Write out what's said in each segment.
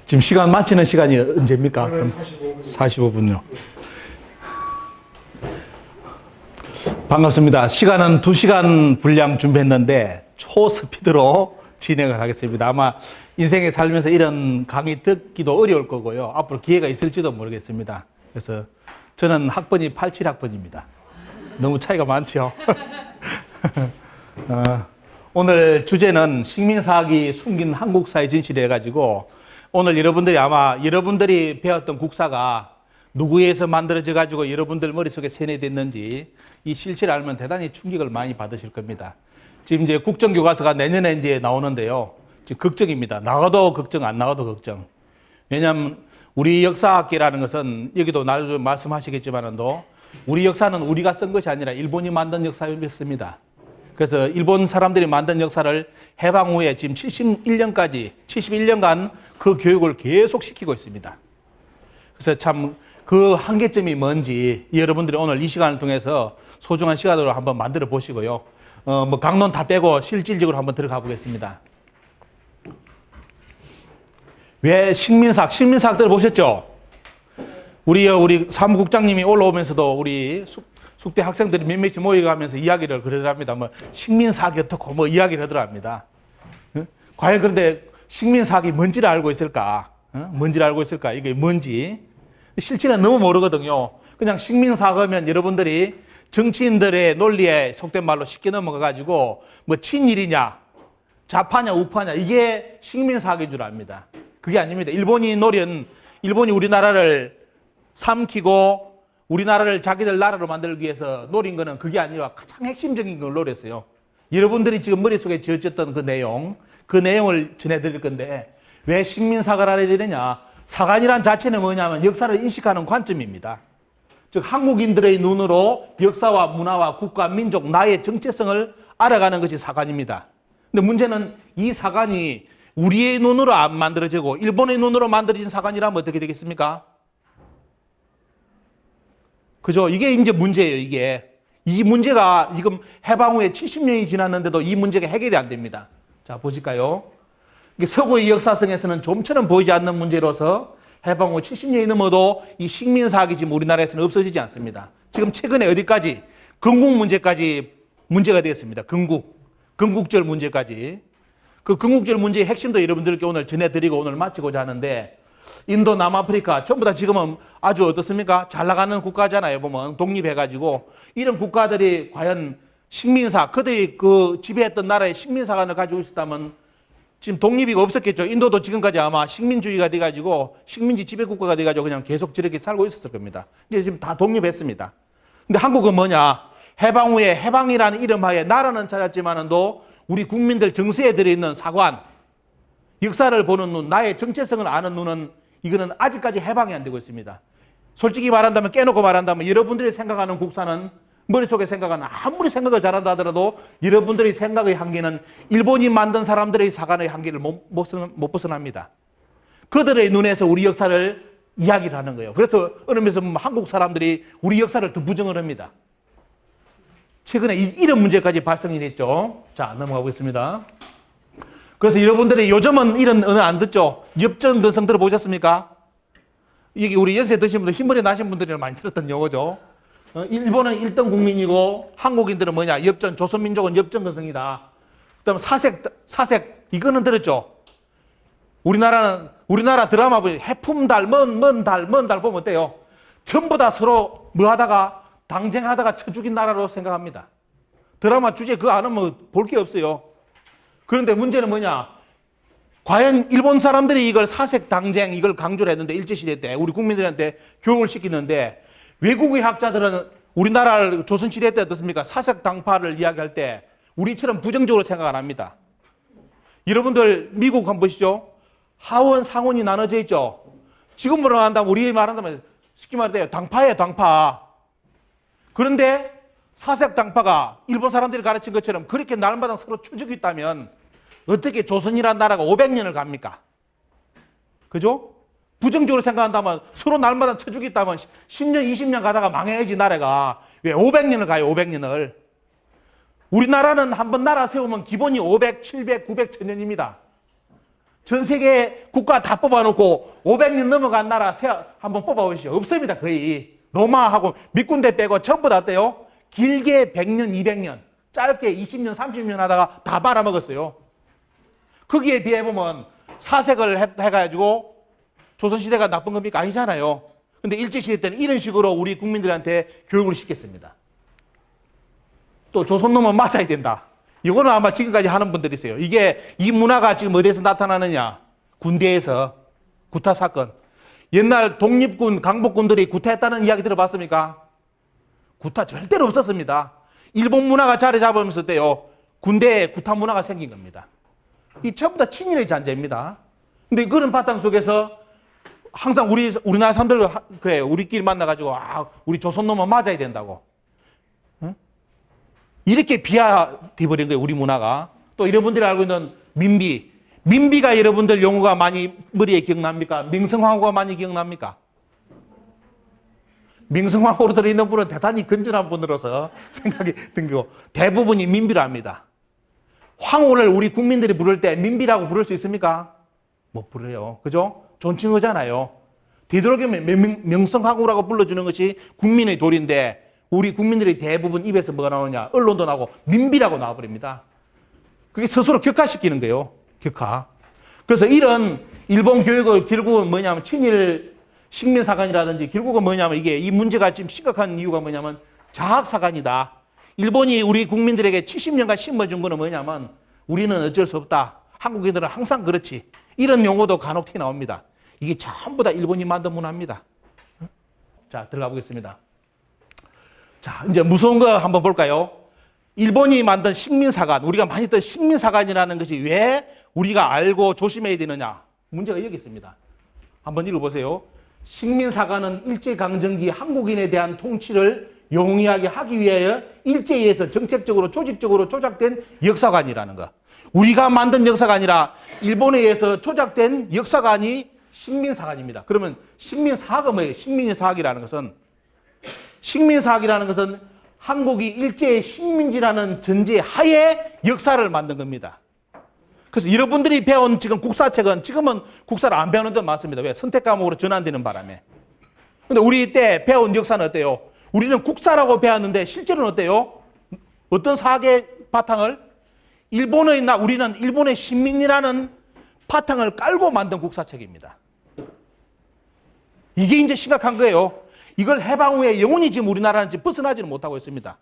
지금 시간 마치는 시간이 언제입니까? 45분요. 반갑습니다. 시간은 2시간 분량 준비했는데 초스피드로 진행을 하겠습니다. 아마 인생에 살면서 이런 강의 듣기도 어려울 거고요. 앞으로 기회가 있을지도 모르겠습니다. 그래서 저는 학번이 87학번입니다. 너무 차이가 많죠? 오늘 주제는 식민사학이 숨긴 한국사의 진실을 해가지고 오늘 여러분들이 배웠던 국사가 누구에 의해서 만들어져 가지고 여러분들 머릿속에 세뇌됐는지 이 실체를 알면 대단히 충격을 많이 받으실 겁니다. 지금 이제 국정교과서가 내년에 이제 나오는데요. 지금 걱정입니다. 나가도 걱정, 안 나가도 걱정. 왜냐하면 우리 역사학계라는 것은 여기도 나도 말씀하시겠지만도 우리 역사는 우리가 쓴 것이 아니라 일본이 만든 역사였습니다. 그래서 일본 사람들이 만든 역사를 해방 후에 지금 71년간 그 교육을 계속 시키고 있습니다. 그래서 참 그 한계점이 뭔지 여러분들이 오늘 이 시간을 통해서 소중한 시간으로 한번 만들어 보시고요. 뭐 강론 다 빼고 실질적으로 한번 들어가 보겠습니다. 왜 식민사학들 보셨죠? 우리 사무국장님이 올라오면서도 우리 숙대 학생들이 몇몇이 모여가면서 이야기를 그러더랍니다. 뭐 식민사학이 어떻고 뭐 이야기를 하더랍니다. 과연 그런데 식민사학이 뭔지를 알고 있을까? 뭔지를 알고 있을까? 이게 뭔지 실체는 너무 모르거든요. 그냥 식민사학 하면 여러분들이 정치인들의 논리에 속된 말로 쉽게 넘어가가지고 뭐 친일이냐, 좌파냐, 우파냐 이게 식민사학인 줄 압니다. 그게 아닙니다. 일본이 우리나라를 삼키고 우리나라를 자기들 나라로 만들기 위해서 노린 거는 그게 아니라 가장 핵심적인 걸 노렸어요. 여러분들이 지금 머릿속에 지어졌던 그 내용을 전해드릴 건데 왜 식민사학을 알아야 되느냐? 사관이란 자체는 뭐냐면 역사를 인식하는 관점입니다. 즉 한국인들의 눈으로 역사와 문화와 국가, 민족, 나의 정체성을 알아가는 것이 사관입니다. 근데 문제는 이 사관이 우리의 눈으로 안 만들어지고 일본의 눈으로 만들어진 사관이라면 어떻게 되겠습니까? 그죠? 이게 이제 문제예요, 이게. 이 문제가 지금 해방 후에 70년이 지났는데도 이 문제가 해결이 안 됩니다. 자, 보실까요? 서구의 역사성에서는 좀처럼 보이지 않는 문제로서 해방 후 70년이 넘어도 이 식민사학이 지금 우리나라에서는 없어지지 않습니다. 지금 최근에 어디까지? 건국 문제까지 문제가 되었습니다. 건국절 문제까지. 그 건국절 문제의 핵심도 여러분들께 오늘 전해드리고 오늘 마치고자 하는데 인도, 남아프리카 전부 다 지금은 아주 어떻습니까? 잘 나가는 국가잖아요. 보면 독립해가지고 이런 국가들이 과연 식민사, 그들이 그 지배했던 나라의 식민사관을 가지고 있었다면 지금 독립이 없었겠죠. 인도도 지금까지 아마 식민주의가 돼가지고 식민지 지배국가가 돼가지고 그냥 계속 저렇게 살고 있었을 겁니다. 이제 지금 다 독립했습니다. 근데 한국은 뭐냐? 해방 후에 해방이라는 이름하에 나라는 찾았지만도 우리 국민들 정서에 들어있는 사관, 역사를 보는 눈, 나의 정체성을 아는 눈은 이거는 아직까지 해방이 안 되고 있습니다. 솔직히 말한다면 깨놓고 말한다면 여러분들이 생각하는 국사는 머릿속에 생각하는 아무리 생각을 잘한다 하더라도 여러분들의 생각의 한계는 일본이 만든 사람들의 사관의 한계를 못 벗어납니다. 그들의 눈에서 우리 역사를 이야기를 하는 거예요. 그래서 어느 면에서 한국 사람들이 우리 역사를 더 부정을 합니다. 최근에 이런 문제까지 발생이 됐죠. 자, 넘어가 보겠습니다. 그래서 여러분들이 요즘은 이런 언어 안 듣죠? 엽전거성 들어보셨습니까? 이게 우리 연세 드신 분들, 흰머리 나신 분들이 많이 들었던 용어죠. 일본은 1등 국민이고 한국인들은 뭐냐? 조선민족은 엽전거성이다. 그다음 사색 이거는 들었죠? 우리나라 드라마 보면 해품달, 먼 달 보면 어때요? 전부 다 서로 뭐 하다가 당쟁하다가 쳐 죽인 나라로 생각합니다. 드라마 주제 그거 안 하면 볼 게 없어요. 그런데 문제는 뭐냐? 과연 일본 사람들이 이걸 사색 당쟁 이걸 강조를 했는데 일제시대 때 우리 국민들한테 교육을 시키는데 외국의 학자들은 우리나라 조선시대 때 어떻습니까? 사색 당파를 이야기할 때 우리처럼 부정적으로 생각 안 합니다. 여러분들 미국 한번 보시죠. 하원 상원이 나눠져 있죠. 지금으로 한다면 우리 말한다면 쉽게 말해요. 당파예요, 당파. 그런데 사색 당파가 일본 사람들이 가르친 것처럼 그렇게 날마다 서로 추적이 있다면 어떻게 조선이라는 나라가 500년을 갑니까? 그죠? 부정적으로 생각한다면 서로 날마다 쳐죽이 있다면 10년, 20년 가다가 망해야지 나라가. 왜 500년을 가요, 500년을. 우리나라는 한번 나라 세우면 기본이 500, 700, 900, 1000년입니다. 전 세계 국가 다 뽑아놓고 500년 넘어간 나라 한번 뽑아보시죠. 없습니다, 거의. 로마하고 밑군대 빼고 전부 다 어때요? 길게 100년, 200년, 짧게 20년, 30년 하다가 다 말아먹었어요. 거기에 비해 보면 사색을 해가지고 조선시대가 나쁜 겁니까? 아니잖아요. 근데 일제시대 때는 이런 식으로 우리 국민들한테 교육을 시켰습니다. 또 조선놈은 맞아야 된다. 이거는 아마 지금까지 하는 분들이 있어요. 이 문화가 지금 어디에서 나타나느냐? 군대에서 구타 사건. 옛날 독립군, 강복군들이 구타했다는 이야기 들어봤습니까? 구타 절대로 없었습니다. 일본 문화가 자리 잡으면서 때요, 군대에 구타 문화가 생긴 겁니다. 이 전부 다 친일의 잔재입니다. 근데 그런 바탕 속에서 항상 우리나라 사람들, 그래, 우리끼리 만나가지고, 우리 조선놈은 맞아야 된다고. 응? 이렇게 비하돼버린 거예요, 우리 문화가. 또 여러분들이 알고 있는 민비. 민비가 여러분들 용어가 많이 머리에 기억납니까? 명성황후가 많이 기억납니까? 명성황후로 들어있는 분은 대단히 건전한 분으로서 생각이 든 거고, 대부분이 민비로 합니다. 황후를 우리 국민들이 부를 때 민비라고 부를 수 있습니까? 못 부르요. 그죠? 존칭어잖아요. 되도록이면 명성황후라고 불러주는 것이 국민의 도리인데, 우리 국민들이 대부분 입에서 뭐가 나오냐? 언론도 나오고 민비라고 나와버립니다. 그게 스스로 격화시키는 거예요. 격화. 그래서 이런 일본 교육을 결국은 뭐냐면 친일 식민사관이라든지 결국은 뭐냐면 이 문제가 지금 심각한 이유가 뭐냐면 자학사관이다. 일본이 우리 국민들에게 70년간 심어준 거는 뭐냐면 우리는 어쩔 수 없다. 한국인들은 항상 그렇지. 이런 용어도 간혹 튀어나옵니다. 이게 전부 다 일본이 만든 문화입니다. 자, 들어가 보겠습니다. 자, 이제 무서운 거 한번 볼까요? 일본이 만든 식민사관, 우리가 많이 듣던 식민사관이라는 것이 왜 우리가 알고 조심해야 되느냐? 문제가 여기 있습니다. 한번 읽어보세요. 식민사관은 일제강점기 한국인에 대한 통치를 용이하게 하기 위하여 일제에서 정책적으로 조직적으로 조작된 역사관이라는 거. 우리가 만든 역사가 아니라 일본에 의해서 조작된 역사관이 식민사관입니다. 그러면 식민사학은 뭐예요? 식민사학이라는 것은 한국이 일제의 식민지라는 전제 하에 역사를 만든 겁니다. 그래서 여러분들이 배운 지금 국사책은 지금은 국사를 안 배우는 데 많습니다. 왜? 선택 과목으로 전환되는 바람에. 근데 우리 때 배운 역사는 어때요? 우리는 국사라고 배웠는데 실제로는 어때요? 어떤 사학의 바탕을? 우리는 일본의 식민이라는 바탕을 깔고 만든 국사책입니다. 이게 이제 심각한 거예요. 이걸 해방 후에 영원히 지금 우리나라는 지금 벗어나지는 못하고 있습니다.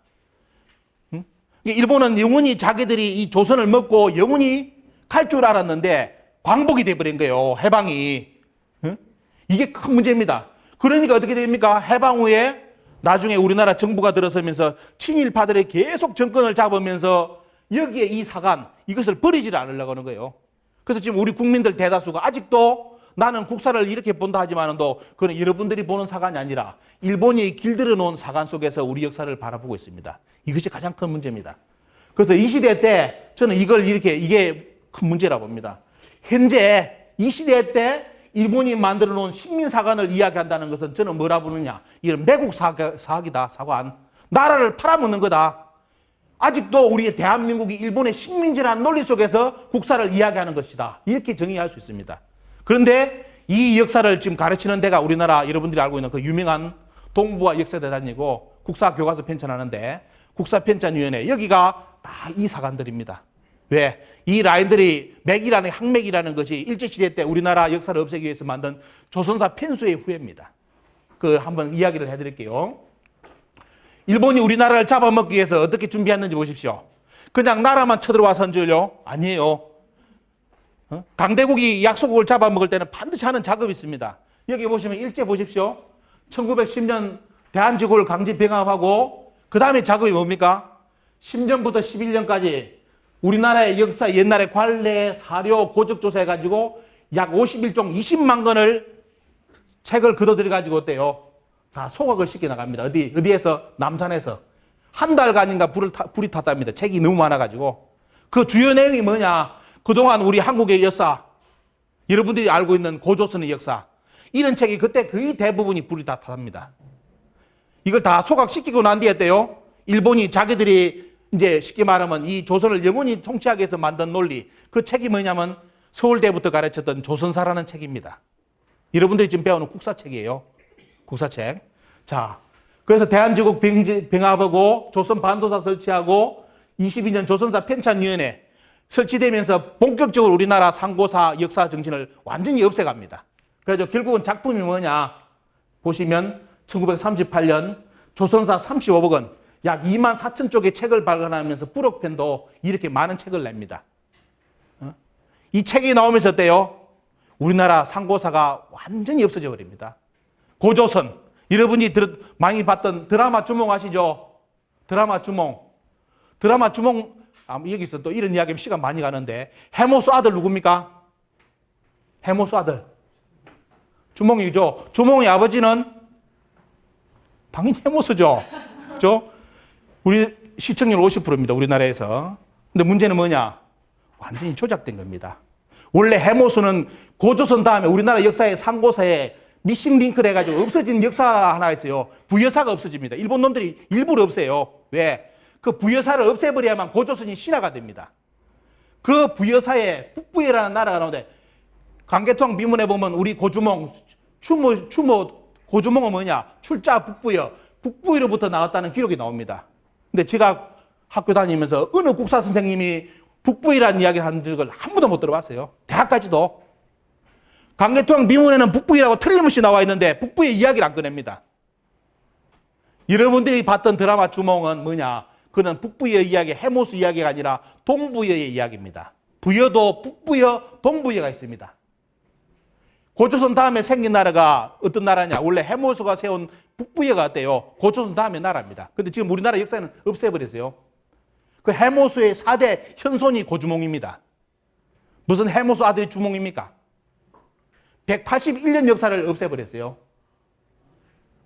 응? 일본은 영원히 자기들이 이 조선을 먹고 영원히 갈 줄 알았는데 광복이 돼버린 거예요. 해방이. 응? 이게 큰 문제입니다. 그러니까 어떻게 됩니까? 해방 후에 나중에 우리나라 정부가 들어서면서 친일파들이 계속 정권을 잡으면서 여기에 이 사관, 이것을 버리지를 않으려고 하는 거예요. 그래서 지금 우리 국민들 대다수가 아직도 나는 국사를 이렇게 본다 하지만도 그건 여러분들이 보는 사관이 아니라 일본이 길들여 놓은 사관 속에서 우리 역사를 바라보고 있습니다. 이것이 가장 큰 문제입니다. 그래서 이 시대 때 저는 이게 큰 문제라고 봅니다. 현재 이 시대 때 일본이 만들어 놓은 식민사관을 이야기한다는 것은 저는 뭐라 부르냐? 이런 매국 사학이다, 사관. 나라를 팔아먹는 거다. 아직도 우리 대한민국이 일본의 식민지라는 논리 속에서 국사를 이야기하는 것이다. 이렇게 정의할 수 있습니다. 그런데 이 역사를 지금 가르치는 데가 우리나라 여러분들이 알고 있는 그 유명한 동부와 역사대단이고 국사교과서 편찬하는데 국사편찬위원회, 여기가 다 이 사관들입니다. 왜? 이 라인들이 항맥이라는 것이 일제시대 때 우리나라 역사를 없애기 위해서 만든 조선사 편수의 후예입니다. 한번 이야기를 해드릴게요. 일본이 우리나라를 잡아먹기 위해서 어떻게 준비했는지 보십시오. 그냥 나라만 쳐들어와서 한줄요? 아니에요. 강대국이 약소국을 잡아먹을 때는 반드시 하는 작업이 있습니다. 여기 보시면 일제 보십시오. 1910년 대한제국을 강제 병합하고 그 다음에 작업이 뭡니까? 10년부터 11년까지 우리나라의 역사, 옛날에 관례, 사료, 고적조사 해가지고 약 51종 20만 권을 책을 걷어들여가지고 어때요? 다 소각을 시켜나갑니다. 어디에서? 남산에서. 한 달간인가 불이 탔답니다. 책이 너무 많아가지고. 그 주요 내용이 뭐냐? 그동안 우리 한국의 역사, 여러분들이 알고 있는 고조선의 역사, 이런 책이 그때 거의 대부분이 불이 다 탔답니다. 이걸 다 소각시키고 난 뒤에 어때요? 일본이 자기들이 이제 쉽게 말하면 이 조선을 영원히 통치하기 위해서 만든 논리, 그 책이 뭐냐면 서울대부터 가르쳤던 조선사라는 책입니다. 여러분들이 지금 배우는 국사책이에요. 국사책. 자, 그래서 대한제국 병합하고 조선 반도사 설치하고 22년 조선사 편찬위원회 설치되면서 본격적으로 우리나라 상고사 역사 정신을 완전히 없애갑니다. 그래서 결국은 작품이 뭐냐 보시면 1938년 조선사 35억 원, 약 2만 4천 쪽의 책을 발간하면서 불옥편도 이렇게 많은 책을 냅니다. 이 책이 나오면서 어때요? 우리나라 상고사가 완전히 없어져 버립니다. 고조선, 여러분이 많이 봤던 드라마 주몽 아시죠? 드라마 주몽. 드라마 주몽, 여기서 또 이런 이야기하면 시간 많이 가는데, 해모수 아들 누굽니까? 해모수 아들. 주몽이죠. 주몽의 아버지는 당연히 해모수죠. 그죠? 우리 시청률 50%입니다. 우리나라에서. 근데 문제는 뭐냐? 완전히 조작된 겁니다. 원래 해모수는 고조선 다음에 우리나라 역사의 상고사에 미싱 링크를 해가지고 없어진 역사 하나 있어요. 부여사가 없어집니다. 일본 놈들이 일부러 없애요. 왜? 그 부여사를 없애버려야만 고조선이 신화가 됩니다. 그 부여사에 북부여라는 나라가 나오는데 강개토왕 비문에 보면 우리 고주몽, 고주몽은 뭐냐? 출자 북부여. 북부여로부터 나왔다는 기록이 나옵니다. 근데 제가 학교 다니면서 어느 국사 선생님이 북부여라는 이야기를 한 적을 한 번도 못 들어봤어요. 대학까지도. 강개토왕 비문에는 북부여라고 틀림없이 나와 있는데 북부여 이야기를 안 꺼냅니다. 여러분들이 봤던 드라마 주몽은 뭐냐? 그는 북부여 이야기, 해모수 이야기가 아니라 동부여의 이야기입니다. 부여도 북부여, 동부여가 있습니다. 고조선 다음에 생긴 나라가 어떤 나라냐? 원래 해모수가 세운 북부여가 어때요? 고조선 다음에 나라입니다. 근데 지금 우리나라 역사는 없애버렸어요. 그 해모수의 4대 현손이 고주몽입니다. 무슨 해모수 아들이 주몽입니까? 181년 역사를 없애버렸어요.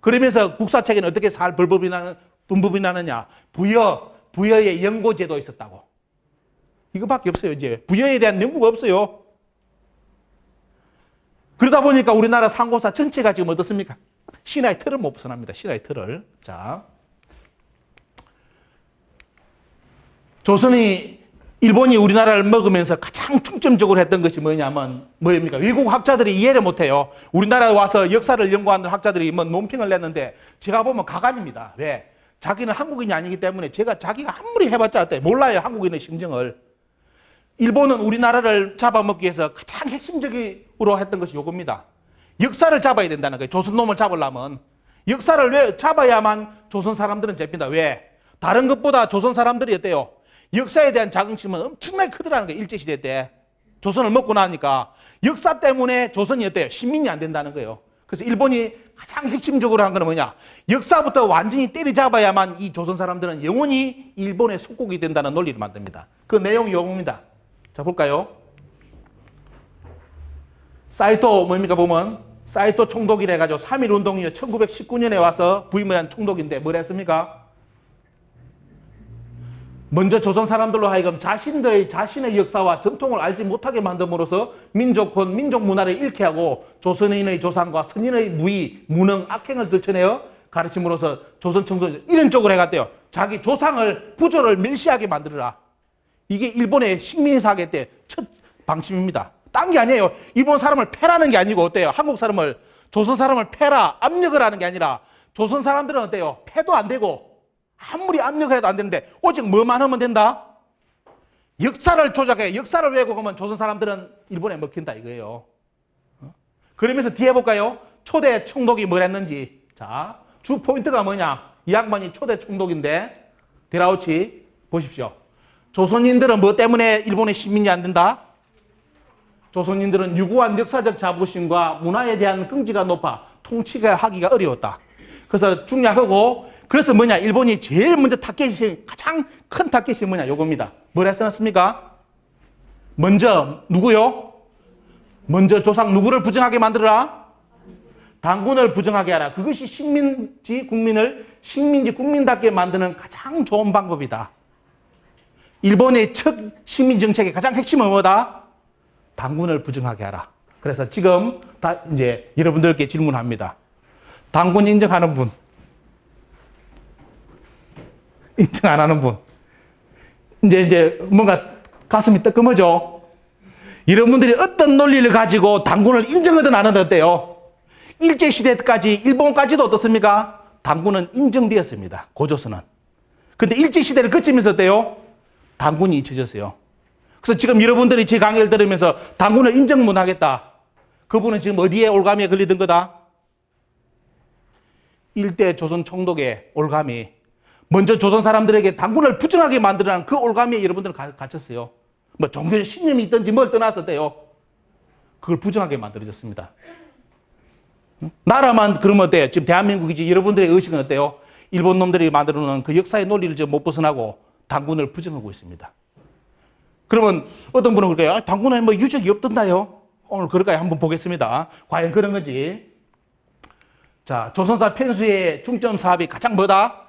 그러면서 국사책에는 어떻게 살 분법이 나느냐? 부여의 연고제도 있었다고. 이거밖에 없어요, 이제. 부여에 대한 연구가 없어요. 그러다 보니까 우리나라 상고사 전체가 지금 어떻습니까? 신화의 틀을 못 벗어납니다. 신화의 틀을. 자. 조선이, 일본이 우리나라를 먹으면서 가장 중점적으로 했던 것이 뭐냐면, 뭐입니까? 외국 학자들이 이해를 못해요. 우리나라에 와서 역사를 연구하는 학자들이 뭐 논평을 냈는데, 제가 보면 가관입니다. 왜? 자기는 한국인이 아니기 때문에 자기가 아무리 해봤자 어때? 몰라요, 한국인의 심정을. 일본은 우리나라를 잡아먹기 위해서 가장 핵심적으로 했던 것이 요겁니다. 역사를 잡아야 된다는 거예요. 조선놈을 잡으려면. 역사를 왜 잡아야만 조선 사람들은 잡힌다. 왜? 다른 것보다 조선 사람들이 어때요? 역사에 대한 자긍심은 엄청나게 크더라는 거예요. 일제시대 때. 조선을 먹고 나니까. 역사 때문에 조선이 어때요? 신민이 안 된다는 거예요. 그래서 일본이 가장 핵심적으로 한 건 뭐냐? 역사부터 완전히 때리잡아야만 이 조선 사람들은 영원히 일본의 속국이 된다는 논리를 만듭니다. 그 내용이 요겁니다. 자, 볼까요? 사이토 뭡니까 보면 사이토 총독이라 해가지고 3.1 운동이 1919년에 와서 부임을 한 총독인데 뭘 했습니까? 먼저 조선 사람들로 하여금 자신의 역사와 전통을 알지 못하게 만듦으로써 민족혼, 민족 문화를 잃게 하고 조선인의 조상과 선인의 무의, 무능, 악행을 들춰내어 가르침으로써 조선 청소년 이런 쪽으로 해갔대요. 자기 조상을, 부조를 멸시하게 만들어라. 이게 일본의 식민사계 때 첫 방침입니다. 딴 게 아니에요. 일본 사람을 패라는 게 아니고 어때요? 한국 사람을, 조선 사람을 패라, 압력을 하는 게 아니라 조선 사람들은 어때요? 패도 안 되고 아무리 압력을 해도 안 되는데 오직 뭐만 하면 된다? 역사를 조작해. 역사를 왜곡하면 조선 사람들은 일본에 먹힌다 이거예요. 그러면서 뒤에 볼까요? 초대 총독이 뭘 했는지. 자, 주 포인트가 뭐냐? 이 양반이 초대 총독인데 데라우치 보십시오. 조선인들은 뭐 때문에 일본의 시민이 안 된다? 조선인들은 유구한 역사적 자부심과 문화에 대한 끈기가 높아 통치가 하기가 어려웠다. 그래서 중요하고 그래서 뭐냐? 일본이 제일 먼저 타켓이 가장 큰 타켓이 뭐냐? 요겁니다. 뭐라 써놨습니까? 먼저 누구요? 먼저 조상 누구를 부정하게 만들어라? 당군을 부정하게 하라. 그것이 식민지 국민답게 만드는 가장 좋은 방법이다. 일본의 첫 식민정책의 가장 핵심은 뭐다? 당군을 부정하게 하라. 그래서 지금 다 이제 여러분들께 질문합니다. 당군 인정하는 분, 인정 안 하는 분, 이제 뭔가 가슴이 뜨끔하죠. 여러분들이 어떤 논리를 가지고 당군을 인정하든 안 하든 어때요? 일제시대까지, 일본까지도 어떻습니까? 당군은 인정되었습니다. 고조선은. 근데 일제시대를 거치면서 어때요? 당군이 잊혀졌어요. 그래서 지금 여러분들이 제 강의를 들으면서 당군을 인정 못 하겠다. 그분은 지금 어디에 올가미에 걸리던 거다? 일대 조선 총독의 올가미. 먼저 조선 사람들에게 당군을 부정하게 만들어낸 그 올가미에 여러분들은 갇혔어요. 뭐 종교적 신념이 있든지 뭘 떠났었대요. 그걸 부정하게 만들어졌습니다. 나라만 그러면 어때요? 지금 대한민국이지 여러분들의 의식은 어때요? 일본 놈들이 만들어 놓은 그 역사의 논리를 지금 못 벗어나고 당군을 부정하고 있습니다. 그러면 어떤 분은 그럴까요? 당군에 뭐 유적이 없던가요? 오늘 그럴까요? 한번 보겠습니다. 과연 그런 건지. 자, 조선사 편수의 중점 사업이 가장 뭐다?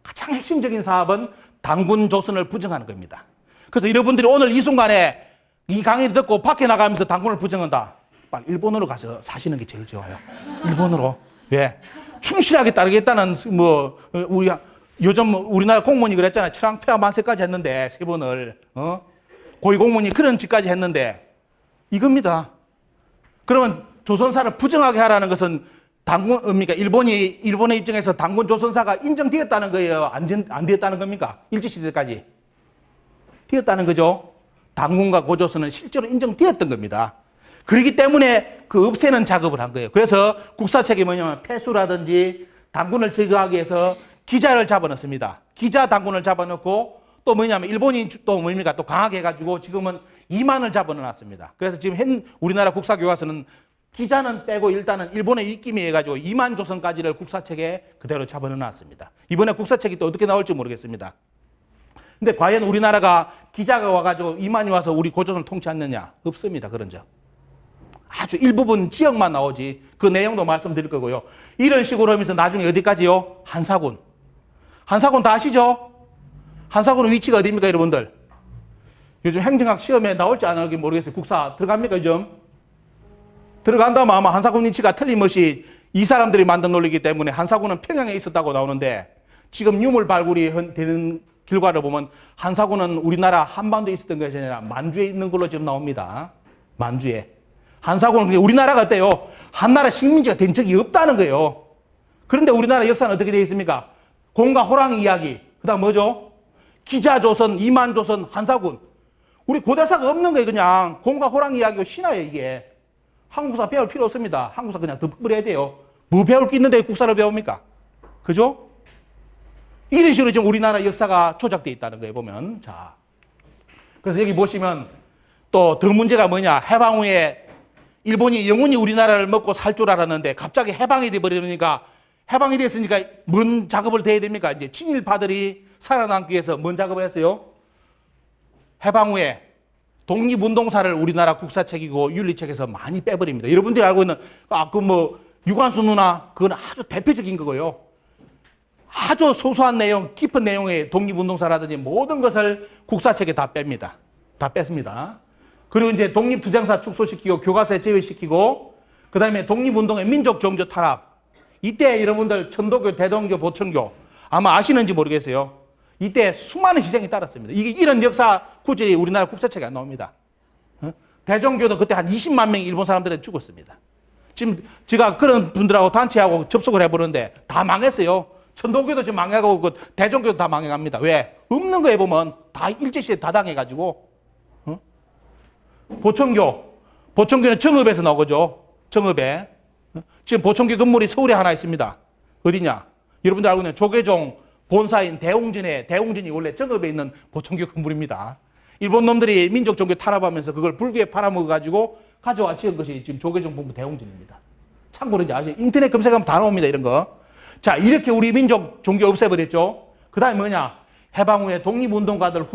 가장 핵심적인 사업은 당군 조선을 부정하는 겁니다. 그래서 여러분들이 오늘 이 순간에 이 강의를 듣고 밖에 나가면서 당군을 부정한다. 빨리 일본으로 가서 사시는 게 제일 좋아요. 일본으로. 왜? 충실하게 따르겠다는 우리가 요즘 우리나라 공무원이 그랬잖아요. 철학폐하 만세까지 했는데 3번을 고위공무원이 그런 짓까지 했는데 이겁니다. 그러면 조선사를 부정하게 하라는 것은 당군입니까? 일본의 입장에서 당군 조선사가 인정되었다는 거예요? 안 되었다는 겁니까? 일제시대까지 되었다는 거죠. 당군과 고조선은 실제로 인정되었던 겁니다. 그렇기 때문에 그 없애는 작업을 한 거예요. 그래서 국사책이 뭐냐면 폐수라든지 당군을 제거하기 위해서 기자를 잡아넣습니다. 기자 당군을 잡아넣고 또 뭐냐면 일본이 또 뭡니까? 또 강하게 해가지고 지금은 이만을 잡아넣었습니다. 그래서 지금 우리나라 국사교과서는 기자는 빼고 일단은 일본의 윗김에 해가지고 이만 조선까지를 국사책에 그대로 잡아넣었습니다. 이번에 국사책이 또 어떻게 나올지 모르겠습니다. 근데 과연 우리나라가 기자가 와가지고 이만이 와서 우리 고조선을 통치했느냐? 없습니다. 그런 적. 아주 일부분 지역만 나오지. 그 내용도 말씀드릴 거고요. 이런 식으로 하면서 나중에 어디까지요? 한사군. 한사군 다 아시죠? 한사군의 위치가 어디입니까, 여러분들? 요즘 행정학 시험에 나올지 안 나올지 모르겠어요. 국사 들어갑니까, 요즘? 들어간다면 아마 한사군 위치가 틀림없이 이 사람들이 만든 논리이기 때문에 한사군은 평양에 있었다고 나오는데 지금 유물 발굴이 되는 결과를 보면 한사군은 우리나라 한반도에 있었던 것이 아니라 만주에 있는 걸로 지금 나옵니다. 만주에. 한사군은 우리나라가 어때요? 한나라 식민지가 된 적이 없다는 거예요. 그런데 우리나라 역사는 어떻게 되어 있습니까? 공과 호랑이 이야기. 그 다음 뭐죠? 기자조선, 이만조선, 한사군. 우리 고대사가 없는 거예요. 그냥 공과 호랑이 이야기고 신화예요 이게. 한국사 배울 필요 없습니다. 한국사 그냥 덮어버려야 돼요. 뭐 배울 게 있는데 국사를 배웁니까? 그죠? 이런 식으로 지금 우리나라 역사가 조작되어 있다는 거예요, 보면. 자. 그래서 여기 보시면 또 더 문제가 뭐냐. 해방 후에 일본이 영원히 우리나라를 먹고 살 줄 알았는데 갑자기 해방이 돼버리니까 해방이 됐으니까 뭔 작업을 해야 됩니까? 이제 친일파들이 살아남기 위해서 뭔 작업을 했어요? 해방 후에 독립운동사를 우리나라 국사책이고 윤리책에서 많이 빼버립니다. 여러분들이 알고 있는 유관순 누나 그건 아주 대표적인 거고요. 아주 소소한 내용, 깊은 내용의 독립운동사라든지 모든 것을 국사책에 다 뺍니다. 다 뺐습니다. 그리고 이제 독립투쟁사 축소시키고 교과서에 제외시키고 그 다음에 독립운동의 민족 종교 탄압. 이때 여러분들 천도교, 대동교, 보천교 아마 아시는지 모르겠어요. 이때 수많은 희생이 따랐습니다. 이런 역사 구절이 우리나라 국사책에 안 나옵니다. 대종교도 그때 한 20만 명의 일본 사람들은 죽었습니다. 지금 제가 그런 분들하고 단체하고 접속을 해보는데 다 망했어요. 천도교도 지금 망해가고 그 대종교도 다 망해갑니다. 왜? 없는 거에 보면 다 일제시대 다 당해가지고. 보천교는 정읍에서 나오죠. 정읍에. 지금 보천교 건물이 서울에 하나 있습니다. 어디냐? 여러분들 알고 있는 조계종 본사인 대웅진이 원래 정읍에 있는 보천교 건물입니다. 일본 놈들이 민족 종교 탄압하면서 그걸 불교에 팔아먹어가지고 가져와 지은 것이 지금 조계종 본부 대웅진입니다. 참고로 이제 아시죠? 인터넷 검색하면 다 나옵니다. 이런 거. 자, 이렇게 우리 민족 종교 없애버렸죠. 그 다음에 뭐냐? 해방 후에 독립운동가들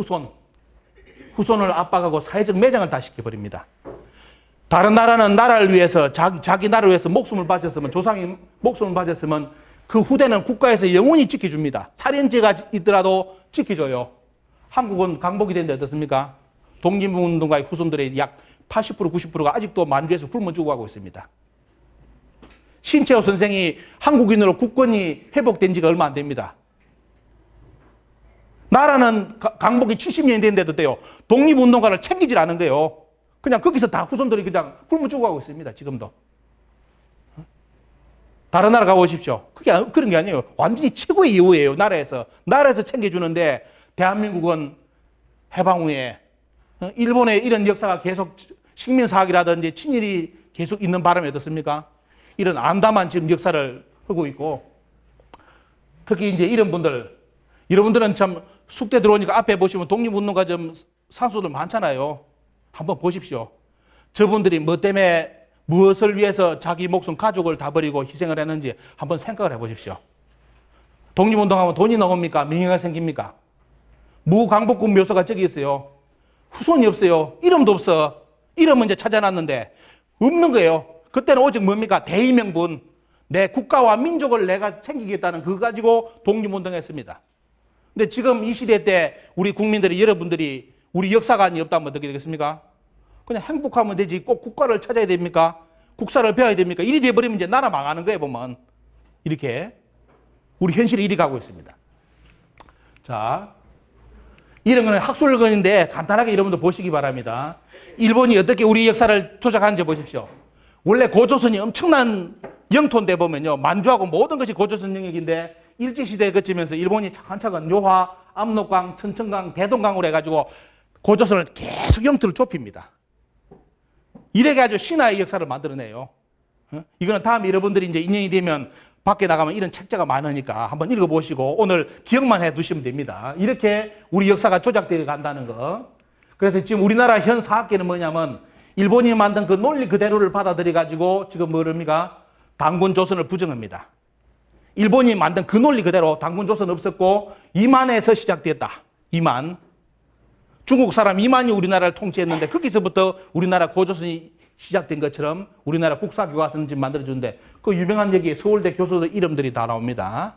후손을 압박하고 사회적 매장을 다 시켜버립니다. 다른 나라는 나라를 위해서 자기 나라를 위해서 목숨을 바쳤으면 조상이 목숨을 바쳤으면 그 후대는 국가에서 영원히 지켜줍니다. 살인죄가 있더라도 지켜줘요. 한국은 강복이 됐는데 어떻습니까? 독립운동가의 후손들의 약 80% 90%가 아직도 만주에서 굶어 죽어가고 있습니다. 신채호 선생이 한국인으로 국권이 회복된 지가 얼마 안 됩니다. 나라는 강복이 70년이 됐는데도 돼요. 독립운동가를 챙기질 않은 거예요. 그냥 거기서 다 후손들이 그냥 굶어 죽어가고 있습니다. 지금도. 다른 나라 가보십시오. 그런 게 아니에요. 완전히 최고의 예우예요. 나라에서 챙겨주는데 대한민국은 해방 후에 일본의 이런 역사가 계속 식민사학이라든지 친일이 계속 있는 바람에 어떻습니까? 이런 암담한 지금 역사를 하고 있고, 특히 이제 이런 분들, 여러분들은 참 숙대 들어오니까 앞에 보시면 독립운동가 좀 산소들 많잖아요. 한번 보십시오. 저분들이 뭐 때문에 무엇을 위해서 자기 목숨, 가족을 다 버리고 희생을 했는지 한번 생각을 해보십시오. 독립운동하면 돈이 나옵니까? 명예가 생깁니까? 무광복군 묘소가 저기 있어요. 후손이 없어요. 이름도 없어. 이름은 이제 찾아놨는데 없는 거예요. 그때는 오직 뭡니까? 대의명분. 내 국가와 민족을 내가 챙기겠다는 그거 가지고 독립운동했습니다. 근데 지금 이 시대 때 우리 국민들이, 여러분들이 우리 역사관이 없다면 어떻게 되겠습니까? 그냥 행복하면 되지. 꼭 국가를 찾아야 됩니까? 국사를 배워야 됩니까? 이리 돼버리면 이제 나라 망하는 거예요, 보면. 이렇게. 우리 현실이 이리 가고 있습니다. 자, 이런 거는 학술건인데 간단하게 여러분들 보시기 바랍니다. 일본이 어떻게 우리 역사를 조작하는지 보십시오. 원래 고조선이 엄청난 영토인데 보면요. 만주하고 모든 것이 고조선 영역인데 일제시대에 거치면서 일본이 차근차근 요하, 압록강, 천천강, 대동강으로 해가지고 고조선을 계속 영토를 좁힙니다. 이래가지고 신화의 역사를 만들어내요. 이거는 다음에 여러분들이 이제 인연이 되면 밖에 나가면 이런 책자가 많으니까 한번 읽어보시고 오늘 기억만 해 두시면 됩니다. 이렇게 우리 역사가 조작되어 간다는 거. 그래서 지금 우리나라 현 사학계는 뭐냐면 일본이 만든 그 논리 그대로를 받아들여가지고 지금 뭐랍니까? 단군 조선을 부정합니다. 일본이 만든 그 논리 그대로 단군 조선 없었고 이만에서 시작됐다. 이만. 중국 사람 이만이 우리나라를 통치했는데 거기서부터 우리나라 고조선이 시작된 것처럼 우리나라 국사교과서는 지금 만들어주는데 그 유명한 여기 서울대 교수들 이름들이 다 나옵니다.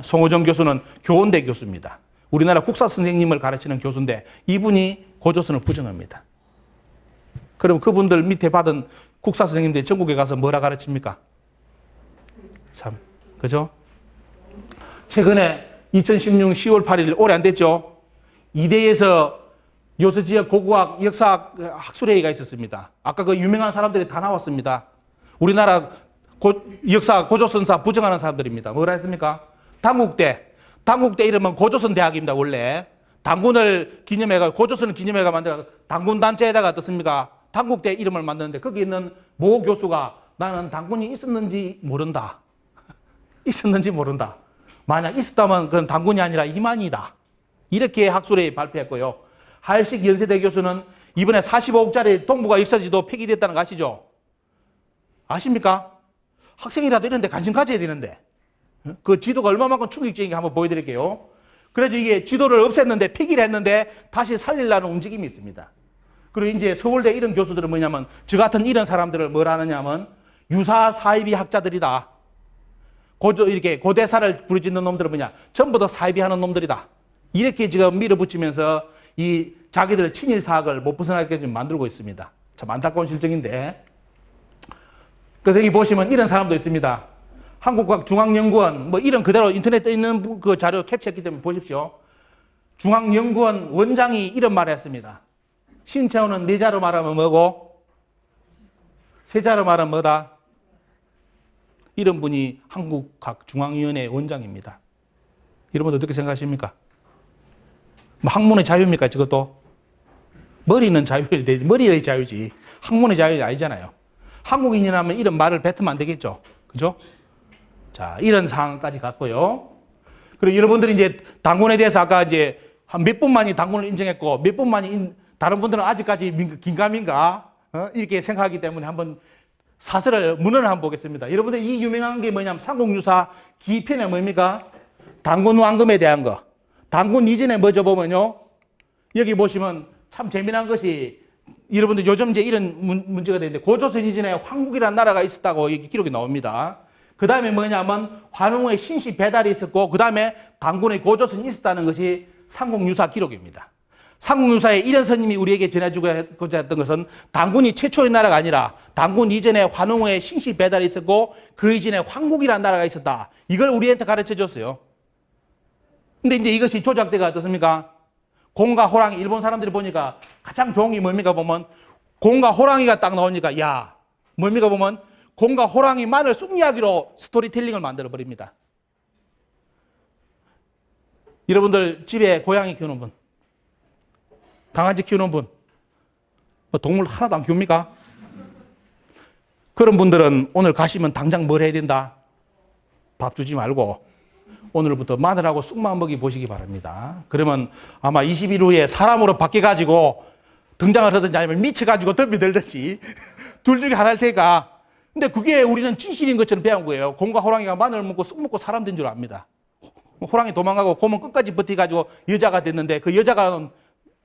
송호정 교수는 교원대 교수입니다. 우리나라 국사 선생님을 가르치는 교수인데 이분이 고조선을 부정합니다. 그럼 그분들 밑에 받은 국사 선생님들이 전국에 가서 뭐라 가르칩니까? 참, 그죠? 최근에 2016년 10월 8일, 오래 안 됐죠? 이대에서 요서지역 고고학 역사학 학술회의가 있었습니다. 아까 그 유명한 사람들이 다 나왔습니다. 우리나라 역사 고조선사 부정하는 사람들입니다. 뭐라 했습니까? 당국대 이름은 고조선 대학입니다. 원래 당군을 기념해가 고조선을 기념해가 만들어 당군 단체에다가 어떻습니까? 당국대 이름을 만드는데 거기 있는 모 교수가 나는 당군이 있었는지 모른다. 있었는지 모른다. 만약 있었다면 그건 당군이 아니라 이만이다. 이렇게 학술회의 발표했고요. 하일식 연세대 교수는 이번에 45억짜리 동북아 역사지도 폐기됐다는 거 아시죠? 아십니까? 학생이라도 이런 데 관심 가져야 되는데 그 지도가 얼마만큼 충격적인지 한번 보여드릴게요. 그래서 이게 지도를 없앴는데 폐기를 했는데 다시 살리려는 움직임이 있습니다. 그리고 이제 서울대 이런 교수들은 뭐냐면 저 같은 이런 사람들을 뭐라 하느냐면 유사 사이비 학자들이다. 이렇게 고대사를 부르짖는 놈들은 뭐냐? 전부 다 사이비하는 놈들이다. 이렇게 지금 밀어붙이면서 이 자기들 친일 사학을 못 벗어나게 좀 만들고 있습니다. 참 안타까운 실정인데. 그래서 여기 보시면 이런 사람도 있습니다. 한국과학중앙연구원 뭐 이런 그대로 인터넷에 있는 그 자료 캡처했기 때문에 보십시오. 중앙연구원 원장이 이런 말을 했습니다. 신채호는 네 자로 말하면 뭐고? 세 자로 말하면 뭐다? 이런 분이 한국과학중앙위원회 원장입니다. 여러분 어떻게 생각하십니까? 뭐 학문의 자유입니까? 저것도? 머리는 자유일 머리의 자유지. 학문의 자유는 아니잖아요. 한국인이라면 이런 말을 뱉으면 안 되겠죠. 그죠? 자, 이런 상황까지 갔고요. 그리고 여러분들이 이제 당군에 대해서 아까 이제 한 몇 분만이 당군을 인정했고 몇 분만이 다른 분들은 아직까지 긴가민가 이렇게 생각하기 때문에 한번 사설을 문헌을 한번 보겠습니다. 여러분들 이 유명한 게 뭐냐면 삼국유사 기편에 뭡니까? 당군 왕금에 대한 거. 당군 이전에 먼저 보면요. 여기 보시면 참 재미난 것이 여러분들 요즘 이제 이런 문제가 되는데 고조선 이전에 황국이라는 나라가 있었다고 여기 기록이 나옵니다. 그 다음에 뭐냐면 환웅의 신시 배달이 있었고 그 다음에 당군의 고조선이 있었다는 것이 삼국유사 기록입니다. 삼국유사에 이런 스님이 우리에게 전해주고자 했던 것은 당군이 최초의 나라가 아니라 당군 이전에 환웅의 신시 배달이 있었고 그 이전에 황국이라는 나라가 있었다. 이걸 우리한테 가르쳐 줬어요. 근데 이제 이것이 조작대가 어떻습니까? 공과 호랑이, 일본 사람들이 보니까 가장 좋은 게 뭡니까 보면 곰과 호랑이가 딱 나오니까, 야, 뭡니까 보면, 곰과 호랑이 마늘 쑥 이야기로 스토리텔링을 만들어 버립니다. 여러분들 집에 고양이 키우는 분, 강아지 키우는 분, 뭐 동물 하나도 안 키웁니까? 그런 분들은 오늘 가시면 당장 뭘 해야 된다? 밥 주지 말고 오늘부터 마늘하고 쑥만 먹이 보시기 바랍니다. 그러면 아마 20일 후에 사람으로 바뀌어가지고 등장을 하든지 아니면 미쳐가지고 덤비들든지 둘 중에 하나일 테니까. 근데 그게 우리는 진실인 것처럼 배운 거예요. 곰과 호랑이가 마늘 먹고 쑥 먹고 사람 된 줄 압니다. 호랑이 도망가고 곰은 끝까지 버티가지고 여자가 됐는데 그 여자가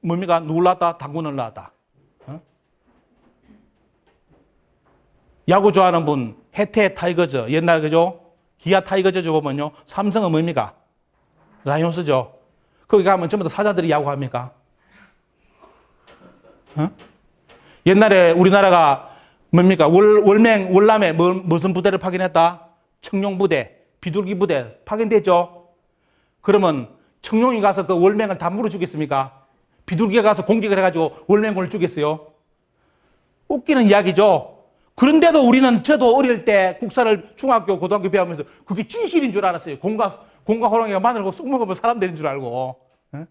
뭡니까? 누굴 낳았다? 당군을 낳았다. 어? 야구 좋아하는 분, 해태 타이거즈, 옛날 그죠? 기아 타이거즈 보면요. 삼성은 뭡니까? 라이온스죠. 거기 가면 전부 다 사자들이 야구합니까? 어? 옛날에 우리나라가 뭡니까? 월남에 무슨 부대를 파견했다? 청룡부대, 비둘기 부대 파견됐죠? 그러면 청룡이 가서 그 월맹을 다 물어주겠습니까? 비둘기가 가서 공격을 해가지고 월맹을 주겠어요? 웃기는 이야기죠? 그런데도 우리는 저도 어릴 때 국사를 중학교, 고등학교 배우면서 그게 진실인 줄 알았어요. 곰과 호랑이가 마늘고 쑥 먹으면 사람 되는 줄 알고. 어?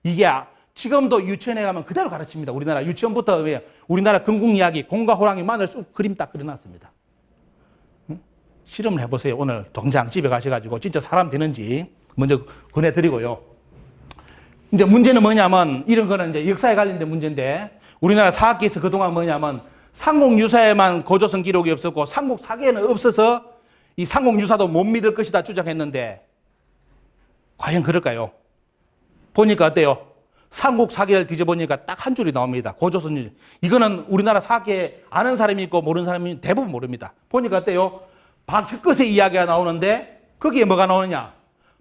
이게 지금도 유치원에 가면 그대로 가르칩니다. 우리나라 유치원부터 우리나라 건국 이야기, 곰과 호랑이 마늘 쑥 그림 딱 그려놨습니다. 응? 실험을 해보세요. 오늘 당장 집에 가셔가지고 진짜 사람 되는지 먼저 권해드리고요. 이제 문제는 뭐냐면 이런 거는 이제 역사에 관련된 문제인데 우리나라 사학계에서 그동안 뭐냐면 삼국유사에만 고조선 기록이 없었고 삼국사기에는 없어서 이 삼국유사도 못 믿을 것이다 주장했는데 과연 그럴까요? 보니까 어때요? 삼국사기를 뒤져보니까 딱 한 줄이 나옵니다. 고조선. 이거는 우리나라 사학계에 아는 사람이 있고 모르는 사람이 대부분 모릅니다. 보니까 어때요? 박혁거세 이야기가 나오는데 거기에 뭐가 나오느냐?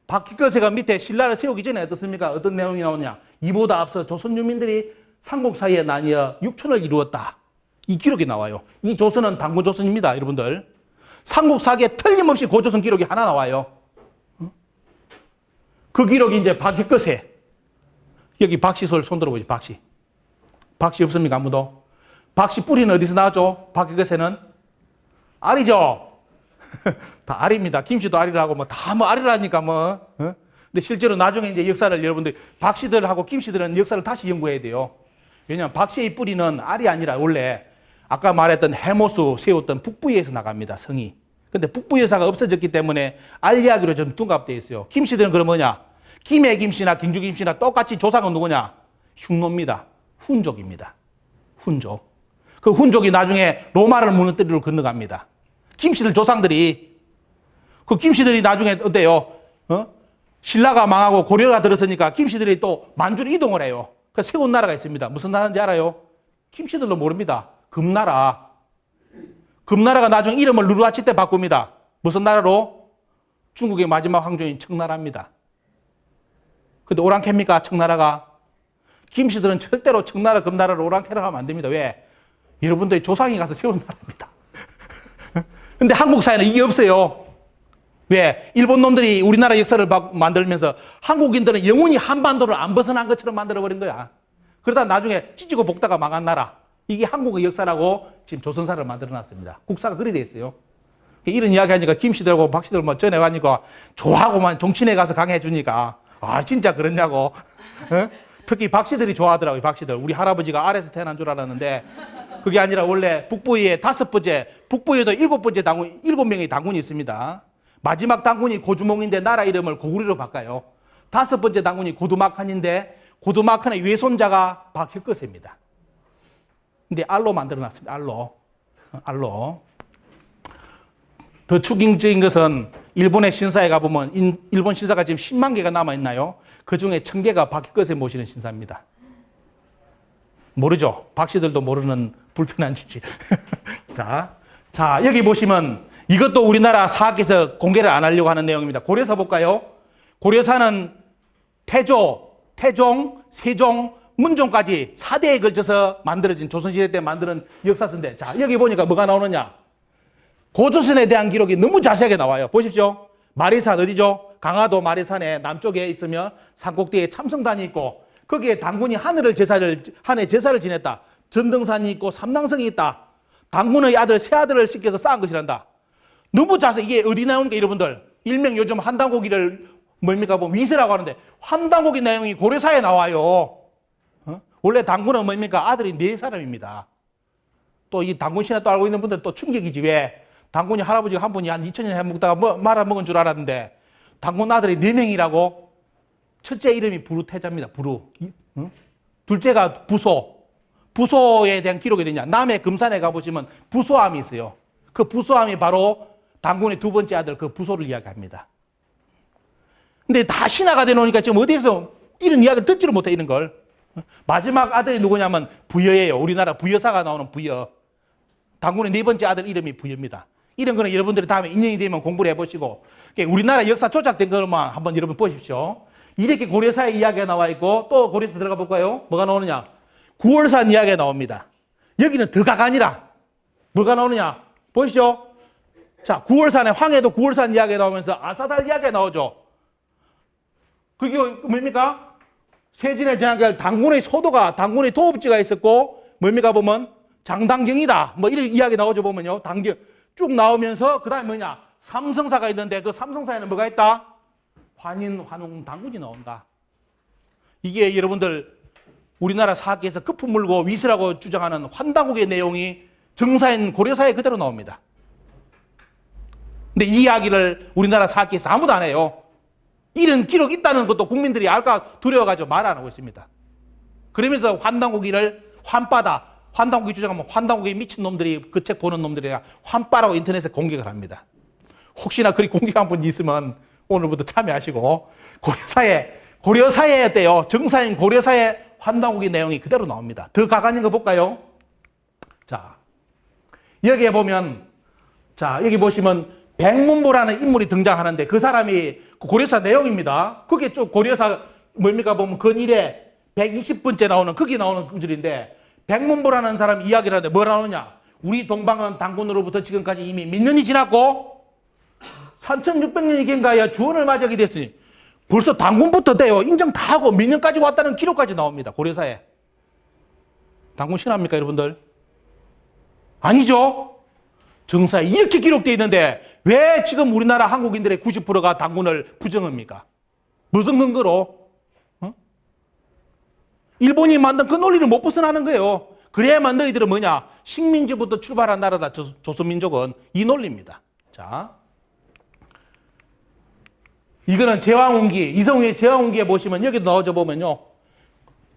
박혁거세가 밑에 신라를 세우기 전에 어떻습니까? 어떤 내용이 나오느냐? 이보다 앞서 조선 유민들이 삼국 사이에 나뉘어 6천을 이루었다. 이 기록이 나와요. 이 조선은 당군조선입니다, 여러분들. 삼국사기에 틀림없이 고조선 기록이 하나 나와요. 그 기록이 이제 박혁거세. 여기 박씨솔 손 들어보지, 박씨. 박씨 없습니까, 아무도? 박씨 뿌리는 어디서 나왔죠? 박혁거세는? 알이죠? 다 알입니다. 김씨도 알이라고, 다 알이라니까, 근데 실제로 나중에 이제 역사를 여러분들, 박씨들하고 김씨들은 역사를 다시 연구해야 돼요. 왜냐하면 박씨의 뿌리는 알이 아니라 원래 아까 말했던 해모수 세웠던 북부에서 나갑니다, 성이. 근데 북부 여사가 없어졌기 때문에 알 이야기로 좀 둔갑되어 있어요. 김씨들은 그럼 뭐냐? 김해 김씨나 김주 김씨나 똑같이 조상은 누구냐? 흉노입니다. 훈족입니다. 훈족. 그 훈족이 나중에 로마를 무너뜨리러 건너갑니다. 김씨들 조상들이, 그 김씨들이 나중에 어때요? 신라가 망하고 고려가 들어서니까 김씨들이 또 만주로 이동을 해요. 그 세운 나라가 있습니다. 무슨 나라인지 알아요? 김씨들도 모릅니다. 금나라. 금나라가 나중에 이름을 누르하치 때 바꿉니다. 무슨 나라로? 중국의 마지막 황제인 청나라입니다. 근데 오랑캐입니까? 청나라가? 김씨들은 절대로 청나라, 금나라를 오랑캐라고 하면 안 됩니다. 왜? 여러분들의 조상이 가서 세운 나라입니다. 근데 한국 사회는 이게 없어요. 왜? 일본 놈들이 우리나라 역사를 만들면서 한국인들은 영원히 한반도를 안 벗어난 것처럼 만들어버린 거야. 그러다 나중에 찢고 볶다가 망한 나라. 이게 한국의 역사라고 지금 조선사를 만들어놨습니다. 국사가 그리 돼 있어요. 이런 이야기 하니까 김씨들하고 박씨들 전해가니까 좋아하고만 정치인에 가서 강해주니까 진짜 그렇냐고. 특히 박씨들이 좋아하더라고요. 박씨들. 우리 할아버지가 아래에서 태어난 줄 알았는데 그게 아니라 원래 북부에 5번째, 북부에도 7번째 당군, 7명의 당군이 있습니다. 마지막 당군이 고주몽인데 나라 이름을 고구리로 바꿔요. 5번째 당군이 고두막한인데 고두막한의 외손자가 박혁거세입니다. 근데 알로 만들어놨습니다. 알로. 더 충격적인 것은 일본의 신사에 가보면 일본 신사가 지금 10만 개가 남아있나요? 그 중에 1000개가 박혁거세 모시는 신사입니다. 모르죠? 박씨들도 모르는 불편한 짓이. 자, 여기 보시면 이것도 우리나라 사학에서 공개를 안 하려고 하는 내용입니다. 고려사 볼까요? 고려사는 태종, 세종, 문종까지 4대에 걸쳐서 만들어진 조선시대 때 만드는 역사서인데 자, 여기 보니까 뭐가 나오느냐? 고조선에 대한 기록이 너무 자세하게 나와요. 보십시오. 마리산 어디죠? 강화도 마리산에 남쪽에 있으면 산꼭대기에 참성단이 있고 거기에 당군이 한해 제사를 지냈다. 전등산이 있고 삼낭성이 있다. 당군의 아들 세 아들을 시켜서 쌓은 것이란다. 너무 자세히 이게 어디 나오는 게 여러분들 일명 요즘 환단고기를 뭡니까 뭐 위세라고 하는데 환단고기 내용이 고려사에 나와요. 원래 당군은 뭡니까 아들이 4사람입니다. 또 이 당군 신화 또 알고 있는 분들 또 충격이지. 왜 당군이 할아버지가 한 분이 한 2000년 해먹다가 말아먹은 줄 알았는데 당군 아들이 4명이라고. 첫째 이름이 부루태자입니다. 부루. 둘째가 부소. 부소에 대한 기록이 되냐. 남해 금산에 가보시면 부소암이 있어요. 그 부소암이 바로 당군의 2번째 아들 그 부소를 이야기합니다. 근데 다 신화가 되놓으니까 지금 어디에서 이런 이야기를 듣지를 못해, 이런 걸. 마지막 아들이 누구냐면 부여예요. 우리나라 부여사가 나오는 부여. 당군의 4번째 아들 이름이 부여입니다. 이런 거는 여러분들이 다음에 인연이 되면 공부를 해보시고 우리나라 역사 조작된 것만 한번 여러분 보십시오. 이렇게 고려사의 이야기가 나와 있고 또 고려사 들어가 볼까요? 뭐가 나오느냐? 구월산 이야기가 나옵니다. 여기는 더가가 아니라 뭐가 나오느냐? 보시죠. 자, 구월산에 황해도 구월산 이야기가 나오면서 아사달 이야기가 나오죠. 그게 뭡니까? 세진의 제왕결 당군의 소도가 당군의 도읍지가 있었고 뭡니까 보면 장당경이다. 뭐 이런 이야기 나오죠 보면요. 당경 쭉 나오면서 그 다음에 뭐냐? 삼성사가 있는데 그 삼성사에는 뭐가 있다? 환인, 환웅, 당군이 나온다. 이게 여러분들 우리나라 사학에서 거품 물고 위세라고 주장하는 환당국의 내용이 정사인 고려사에 그대로 나옵니다. 근데 이 이야기를 우리나라 사학에서 아무도 안 해요. 이런 기록이 있다는 것도 국민들이 알까 두려워가지고 말 안 하고 있습니다. 그러면서 환당국이를 환빠다. 환당국이 주장하면 환당국에 미친 놈들이 그 책 보는 놈들이 환빠라고 인터넷에 공격을 합니다. 혹시나 그리 공격한 분이 있으면 오늘부터 참여하시고 고려사에 때요. 정사인 고려사의 환당국의 내용이 그대로 나옵니다. 더 가관인 거 볼까요? 자, 여기에 보면 자, 여기 보시면 백문보라는 인물이 등장하는데 그 사람이 고려사 내용입니다. 그게 쭉 고려사 뭡니까 보면 건일에 120번째 나오는 거기 나오는 구절인데 백문보라는 사람이 이야기를 하는데 뭐라 나오냐? 우리 동방은 당군으로부터 지금까지 이미 몇 년이 지났고 3600년이 gen가야 주원을 맞이하게 됐으니 벌써 당군부터 돼요. 인정 다 하고 몇 년까지 왔다는 기록까지 나옵니다. 고려사에. 당군 신합니까 여러분들? 아니죠. 정사에 이렇게 기록되어 있는데 왜 지금 우리나라 한국인들의 90%가 당군을 부정합니까? 무슨 근거로? 일본이 만든 그 논리를 못 벗어나는 거예요. 그래야만 너희들은 뭐냐? 식민지부터 출발한 나라다. 조선민족은 이 논리입니다. 자, 이거는 제왕운기, 이성우의 제왕운기에 보시면 여기도 나오죠 보면요.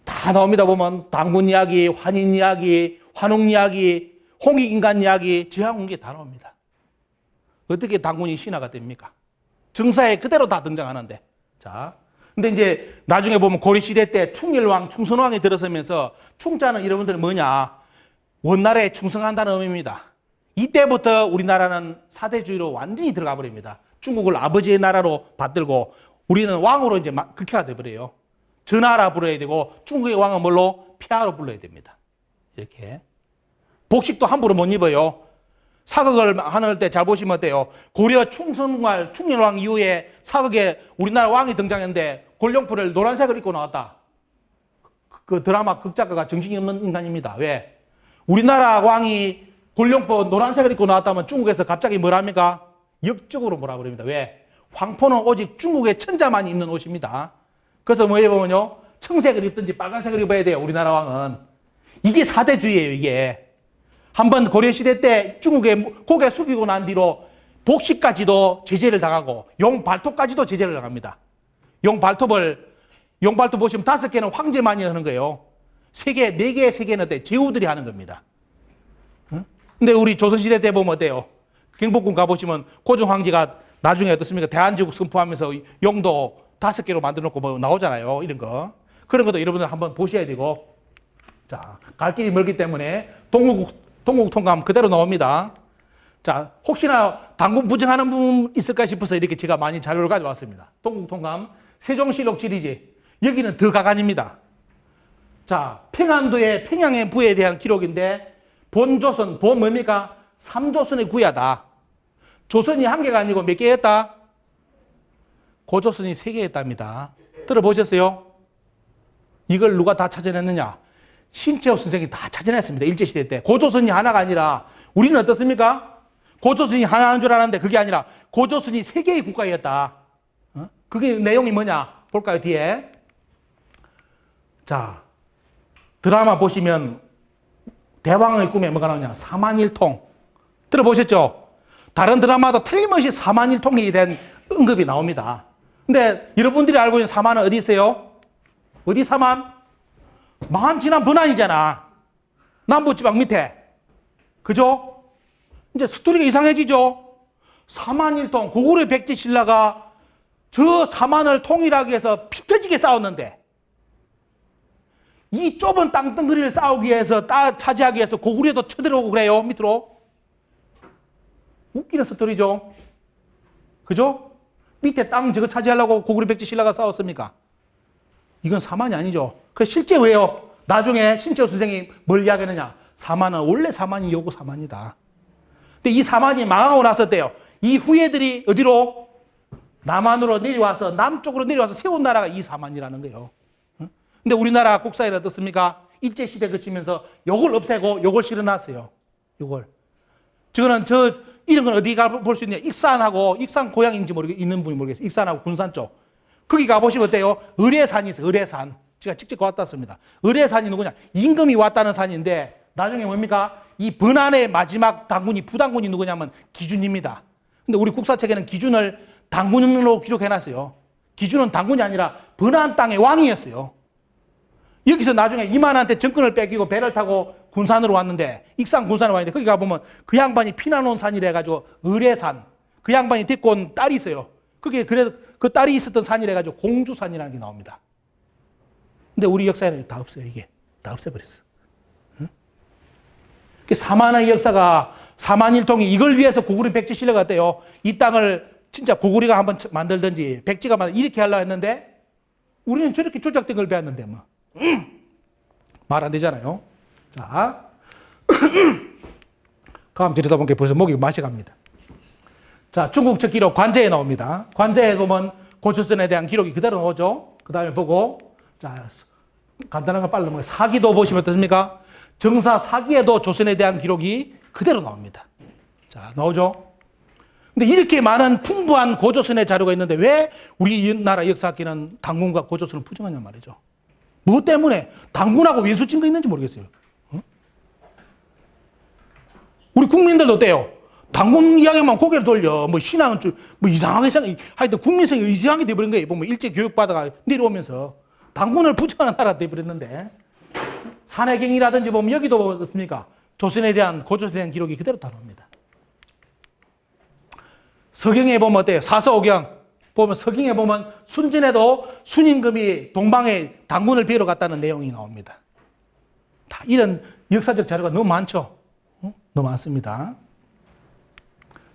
다 나옵니다 보면 당군 이야기, 환인 이야기, 환웅 이야기, 홍익인간 이야기, 제왕운기에 다 나옵니다. 어떻게 당군이 신화가 됩니까? 정사에 그대로 다 등장하는데. 자, 근데 이제 나중에 보면 고려시대 때 충일왕, 충선왕이 들어서면서 충자는 여러분들 뭐냐? 원나라에 충성한다는 의미입니다. 이때부터 우리나라는 사대주의로 완전히 들어가 버립니다. 중국을 아버지의 나라로 받들고 우리는 왕으로 이제 극화돼 버려요. 전하라 불러야 되고 중국의 왕은 뭘로? 폐하로 불러야 됩니다. 이렇게. 복식도 함부로 못 입어요. 사극을 하는 때 잘 보시면 어때요? 고려 충선왕, 충렬왕 이후에 사극에 우리나라 왕이 등장했는데 골룡포를 노란색을 입고 나왔다. 그 드라마 극작가가 정신이 없는 인간입니다. 왜? 우리나라 왕이 골룡포 노란색을 입고 나왔다면 중국에서 갑자기 뭐랍니까? 역적으로 뭐라 그럽니다. 왜? 황포는 오직 중국의 천자만 입는 옷입니다. 그래서 뭐 해보면요. 청색을 입든지 빨간색을 입어야 돼요. 우리나라 왕은. 이게 사대주의예요. 이게. 한번 고려시대 때 중국에 고개 숙이고 난 뒤로 복식까지도 제재를 당하고 용발톱까지도 제재를 당합니다. 용발톱 보시면 5개는 황제만이 하는 거예요. 3개, 4개, 3개는 어때? 제후들이 하는 겁니다. 근데 우리 조선시대 때 보면 어때요? 경복궁 가보시면 고종 황제가 나중에 어떻습니까? 대한제국 선포하면서 용도 5개로 만들어 놓고 뭐 나오잖아요. 이런 거. 그런 것도 여러분들 한번 보셔야 되고. 자, 갈 길이 멀기 때문에 동국 통감 그대로 나옵니다. 자, 혹시나 당군 부정하는 분 있을까 싶어서 이렇게 제가 많이 자료를 가져왔습니다. 동국 통감, 세종실록 지리지. 여기는 더 가관입니다. 자, 평안도의 평양의 부에 대한 기록인데 본조선, 본 뭡니까? 3조선의 구야다. 조선이 한 개가 아니고 몇 개였다? 고조선이 3개였답니다. 들어보셨어요? 이걸 누가 다 찾아냈느냐? 신채호 선생이 다 찾아냈습니다. 일제시대 때. 고조선이 하나가 아니라 우리는 어떻습니까? 고조선이 하나인 줄 알았는데 그게 아니라 고조선이 세 개의 국가였다. 그게 내용이 뭐냐? 볼까요? 뒤에. 자, 드라마 보시면 대왕의 꿈에 뭐가 나오냐? 사만일통. 들어보셨죠? 다른 드라마도 틀림없이 사만일통에 대한 언급이 나옵니다. 근데 여러분들이 알고 있는 사만은 어디 있어요? 어디 사만? 망한 지난 번안이잖아. 남부지방 밑에. 그죠? 이제 스토리가 이상해지죠? 사만일통, 고구려 백제 신라가 저 사만을 통일하기 위해서 피 터지게 싸웠는데 이 좁은 땅덩어리를 싸우기 위해서 차지하기 위해서 고구려도 쳐들어오고 그래요. 밑으로. 웃기는 스토리죠. 그죠? 밑에 땅 저거 차지하려고 고구려 백제 신라가 싸웠습니까? 이건 사만이 아니죠. 그래서 실제 왜요? 나중에 신채호 선생이 뭘 이야기하느냐? 사만은 원래 사만이 요거 사만이다. 근데 이 사만이 망하고 났었대요. 이 후예들이 어디로? 남한으로 내려와서 남쪽으로 내려와서 세운 나라가 이 사만이라는 거예요. 근데 우리나라 국사에는 어떻습니까? 일제시대 거치면서 요걸 없애고 요걸 실어놨어요. 요걸. 저거는 이런 건 어디 가볼 수 있냐? 익산하고, 익산 고향인지 있는 분이 모르겠어요. 익산하고 군산 쪽. 거기 가보시면 어때요? 의뢰산이 있어요. 의뢰산. 제가 직접 갔다 왔습니다. 의뢰산이 누구냐? 임금이 왔다는 산인데 나중에 뭡니까? 이 번안의 마지막 당군이, 부당군이 누구냐면 기준입니다. 근데 우리 국사책에는 기준을 당군으로 기록해놨어요. 기준은 당군이 아니라 번안 땅의 왕이었어요. 여기서 나중에 이만한테 정권을 뺏기고 배를 타고 군산으로 왔는데, 익산 군산으로 왔는데 거기 가보면 그 양반이 피난온 산이라 해가지고 의뢰산. 그 양반이 데리고 온 딸이 있어요. 그게 그래서 그 딸이 있었던 산이라 해가지고 공주산이라는 게 나옵니다. 근데 우리 역사에는 다 없어요. 이게 다 없애버렸어. 응? 사만의 역사가, 사만일통이 이걸 위해서 고구려 백제 신라가 어때요? 이 땅을 진짜 고구려가 한번 만들든지 백제가 이렇게 하려고 했는데 우리는 저렇게 조작된 걸 배웠는데 뭐. 말 안 되잖아요. 자, 다음 들여다보니까 벌써 목이 마셔갑니다. 자, 중국적 기록 관제에 나옵니다. 관제에 보면 고조선에 대한 기록이 그대로 나오죠. 그 다음에 보고, 자, 간단한 거 빨리 넘어가요. 사기도 보시면 어떻습니까? 정사 사기에도 조선에 대한 기록이 그대로 나옵니다. 자, 나오죠. 근데 이렇게 많은 풍부한 고조선의 자료가 있는데 왜 우리나라 역사학계는 당군과 고조선을 부정하냐 말이죠. 무엇 때문에? 당군하고 왼수 찐 거 있는지 모르겠어요. 어? 우리 국민들도 어때요? 당군 이야기만 고개를 돌려. 뭐 신앙은 뭐 이상하게 하여튼 국민성이 이상하게 돼버린 거예요. 보면 일제 교육받아가 내려오면서 당군을 부정하는 나라 돼버렸는데 산해경이라든지 보면 여기도 보면 어떻습니까? 조선에 대한 고조선에 대한 기록이 그대로 다 나옵니다. 서경에 보면 어때요? 사서오경 보면 서경에 보면 순진에도 순임금이 동방에 당군을 뵈러 갔다는 내용이 나옵니다. 다 이런 역사적 자료가 너무 많죠. 너무 많습니다.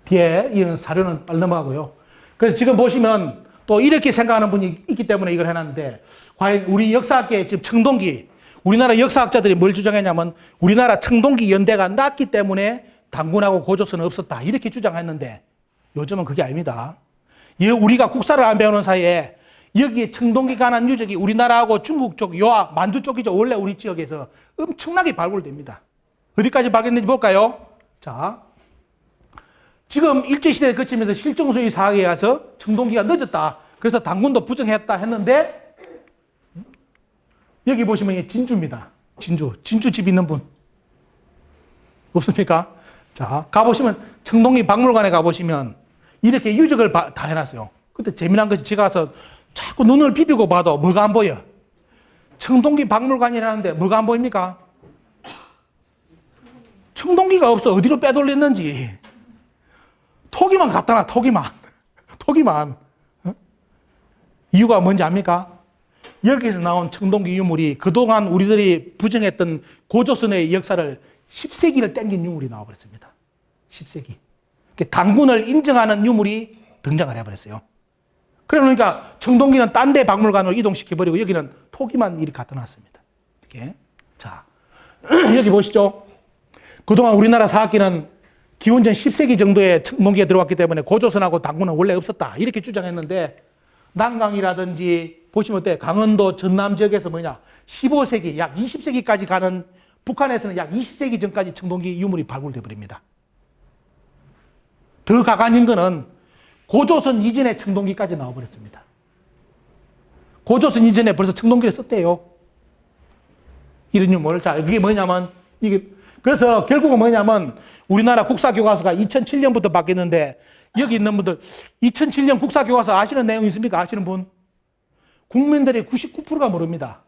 뒤에 이런 사료는 빨리 넘어가고요. 그래서 지금 보시면 또 이렇게 생각하는 분이 있기 때문에 이걸 해놨는데 과연 우리 역사학계 지금 청동기 우리나라 역사학자들이 뭘 주장했냐면 우리나라 청동기 연대가 낮기 때문에 당군하고 고조선은 없었다 이렇게 주장했는데 요즘은 그게 아닙니다. 우리가 국사를 안 배우는 사이에 여기에 청동기 관한 유적이 우리나라하고 중국 쪽, 요하, 만두 쪽이죠. 원래 우리 지역에서 엄청나게 발굴됩니다. 어디까지 발견됐는지 볼까요? 자, 지금 일제시대에 거치면서 실종수의 사학에 가서 청동기가 늦었다. 그래서 당군도 부정했다 했는데 여기 보시면 진주입니다. 진주 집 있는 분 없습니까? 자, 가보시면 청동기 박물관에 가보시면 이렇게 유적을 다 해놨어요. 근데 재미난 것이 제가 가서 자꾸 눈을 비비고 봐도 뭐가 안 보여? 청동기 박물관이라는데 뭐가 안 보입니까? 청동기가 없어. 어디로 빼돌렸는지. 토기만 갖다 놔, 토기만. 어? 이유가 뭔지 압니까? 여기서 나온 청동기 유물이 그동안 우리들이 부정했던 고조선의 역사를 10세기를 땡긴 유물이 나와버렸습니다. 10세기. 당군을 인정하는 유물이 등장을 해버렸어요. 그러니까 청동기는 딴 데 박물관으로 이동시켜버리고 여기는 토기만 이렇게 갖다 놨습니다. 이렇게. 자, 여기 보시죠. 그동안 우리나라 사학계는 기원전 10세기 정도에 청동기에 들어왔기 때문에 고조선하고 당군은 원래 없었다. 이렇게 주장했는데 난강이라든지 보시면 어때요? 강원도 전남 지역에서 뭐냐? 15세기, 약 20세기까지 가는 북한에서는 약 20세기 전까지 청동기 유물이 발굴돼 버립니다. 더 가관인 거는 고조선 이전에 청동기까지 나와버렸습니다. 고조선 이전에 벌써 청동기를 썼대요. 이런 유물. 자, 이게 뭐냐면, 그래서 결국은 뭐냐면, 우리나라 국사교과서가 2007년부터 바뀌었는데, 여기 있는 분들, 2007년 국사교과서 아시는 내용 있습니까? 아시는 분? 국민들의 99%가 모릅니다.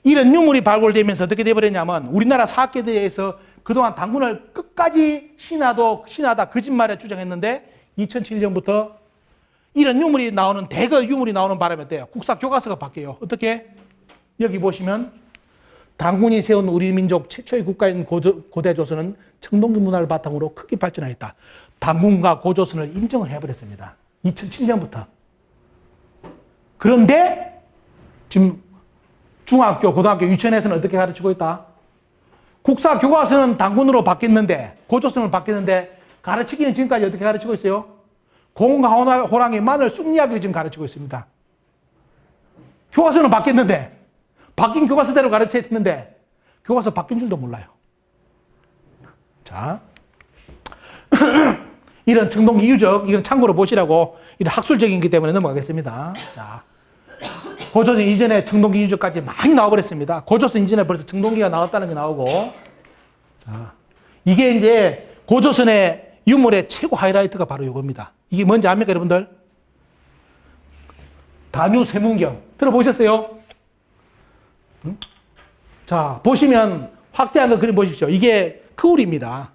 이런 유물이 발굴되면서 어떻게 돼버렸냐면, 우리나라 사학계대에서 그동안 당군을 끝까지 신하다 거짓말에 주장했는데, 2007년부터 이런 유물이 나오는, 대거 유물이 나오는 바람에 어때요? 국사교과서가 바뀌어요. 어떻게? 여기 보시면, 당군이 세운 우리 민족 최초의 국가인 고대 조선은 청동기 문화를 바탕으로 크게 발전하였다. 당군과 고조선을 인정을 해버렸습니다. 2007년부터. 그런데 지금 중학교, 고등학교, 유치원에서는 어떻게 가르치고 있다? 국사교과서는 당군으로 바뀌었는데, 고조선으로 바뀌었는데 가르치기는 지금까지 어떻게 가르치고 있어요? 공과 호랑이, 마늘, 쑥 이야기를 지금 가르치고 있습니다. 교과서는 바뀌었는데, 바뀐 교과서대로 가르쳐야 했는데 교과서 바뀐 줄도 몰라요. 자, 이런 청동기 유적, 이건 참고로 보시라고, 이런 학술적인 기 때문에 넘어가겠습니다. 자, 고조선 이전에 청동기 유적까지 많이 나와버렸습니다. 고조선 이전에 벌써 청동기가 나왔다는 게 나오고, 자, 이게 이제 고조선의 유물의 최고 하이라이트가 바로 이겁니다. 이게 뭔지 압니까, 여러분들? 다뉴세문경. 들어보셨어요? 응? 자, 보시면 확대한 거 그림 보십시오. 이게 거울입니다.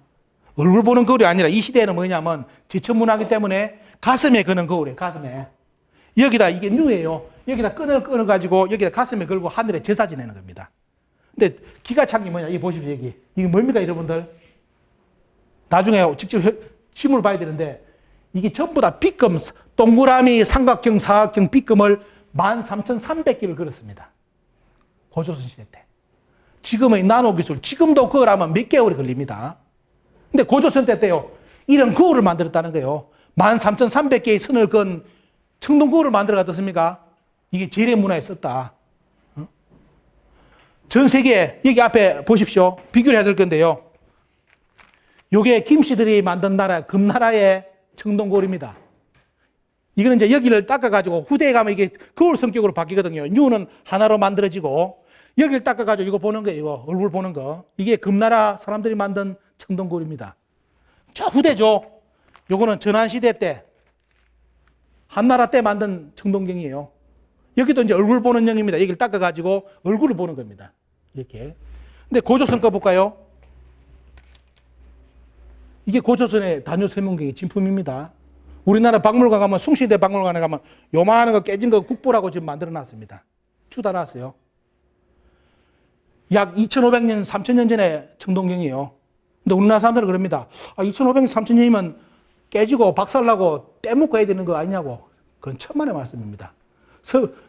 얼굴 보는 거울이 아니라 이 시대에는 뭐냐면 지천문화이기 때문에 가슴에 거는 거울이에요. 가슴에. 여기다 이게 누예요. 여기다 끈을 끊어가지고 여기다 가슴에 걸고 하늘에 제사 지내는 겁니다. 근데 기가 찬 게 뭐냐. 이거 보십시오. 여기. 이게 뭡니까, 여러분들? 나중에 직접 실물 봐야 되는데 이게 전부 다 빗금, 동그라미, 삼각형, 사각형 빗금을 13,300개를 걸었습니다. 고조선 시대 때. 지금의 나노 기술, 지금도 그걸 하면 몇 개월이 걸립니다. 근데 고조선 때요, 이런 거울을 만들었다는 거예요. 13,300개의 선을 건 청동거울을 만들어 갔습니까? 이게 제례 문화에 썼다. 전 세계, 여기 앞에 보십시오. 비교를 해야 될 건데요. 요게 김씨들이 만든 나라, 금나라의 청동거울입니다. 이거는 이제 여기를 닦아가지고 후대에 가면 이게 거울 성격으로 바뀌거든요. 뉴는 하나로 만들어지고, 여기를 닦아가지고 이거 보는 거예요. 이거 얼굴 보는 거. 이게 금나라 사람들이 만든 청동거울입니다. 저 후대죠. 요거는 전환시대 때, 한나라 때 만든 청동경이에요. 여기도 이제 얼굴 보는 형입니다. 여기를 닦아가지고 얼굴을 보는 겁니다. 이렇게. 근데 고조선 거 볼까요? 이게 고조선의 다뉴세문경의 진품입니다. 우리나라 박물관 가면, 숭실대 박물관에 가면 요만한 거 깨진 거 국보라고 지금 만들어 놨습니다. 추다 놨어요. 약 2500년, 3000년 전에 청동경이에요. 근데 우리나라 사람들은 그럽니다. 2500년, 3000년이면 깨지고 박살나고 떼먹고 해야 되는 거 아니냐고. 그건 천만의 말씀입니다.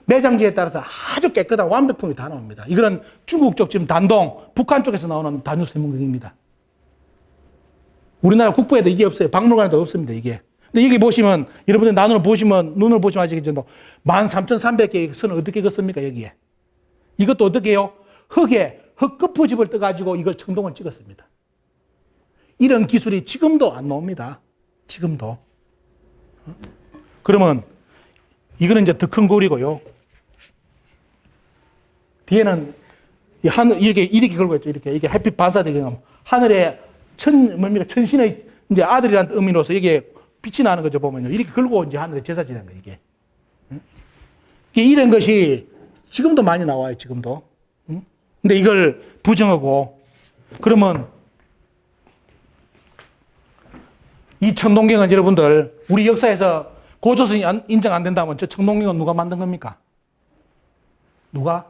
매장지에 따라서 아주 깨끗한 완벽품이 다 나옵니다. 이거는 중국 쪽 지금 단동, 북한 쪽에서 나오는 다뉴세문경입니다. 우리나라 국보에도 이게 없어요. 박물관에도 없습니다, 이게. 근데 여기 보시면, 여러분들 눈으로 보시면 아시겠죠? 13,300개의 선을 어떻게 긋습니까, 여기에? 이것도 어떻게 해요? 흙 끝부집을 떠가지고 이걸 청동을 찍었습니다. 이런 기술이 지금도 안 나옵니다. 지금도. 그러면, 이거는 이제 더 큰 거울이고요. 뒤에는 이렇게 걸고 있죠. 이게 햇빛 반사되게 하면 하늘에 천신의 이제 아들이라는 의미로서 이게 빛이 나는 거죠, 보면요. 이렇게 걸고 이제 하늘에 제사 지내는 거예요, 이게. 이런 것이 지금도 많이 나와요, 지금도. 근데 이걸 부정하고, 그러면 이 청동경은 여러분들, 우리 역사에서 고조선이 인정 안 된다면 저 청동경은 누가 만든 겁니까? 누가?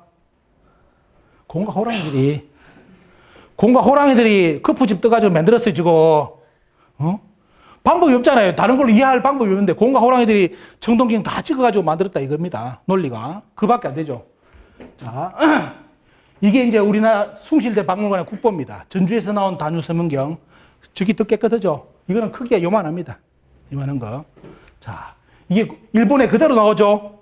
공과 호랑이들이 거푸집 떠가지고 만들었어요, 저거. 방법이 없잖아요. 다른 걸로 이해할 방법이 없는데, 공과 호랑이들이 청동경 다 찍어가지고 만들었다 이겁니다. 논리가. 그밖에 안 되죠. 자, 이게 이제 우리나라 숭실대 박물관의 국보입니다. 전주에서 나온 다뉴세문경. 저기 더 깨끗하죠? 이거는 크기가 요만합니다. 요만한 거. 자, 이게 일본에 그대로 나오죠?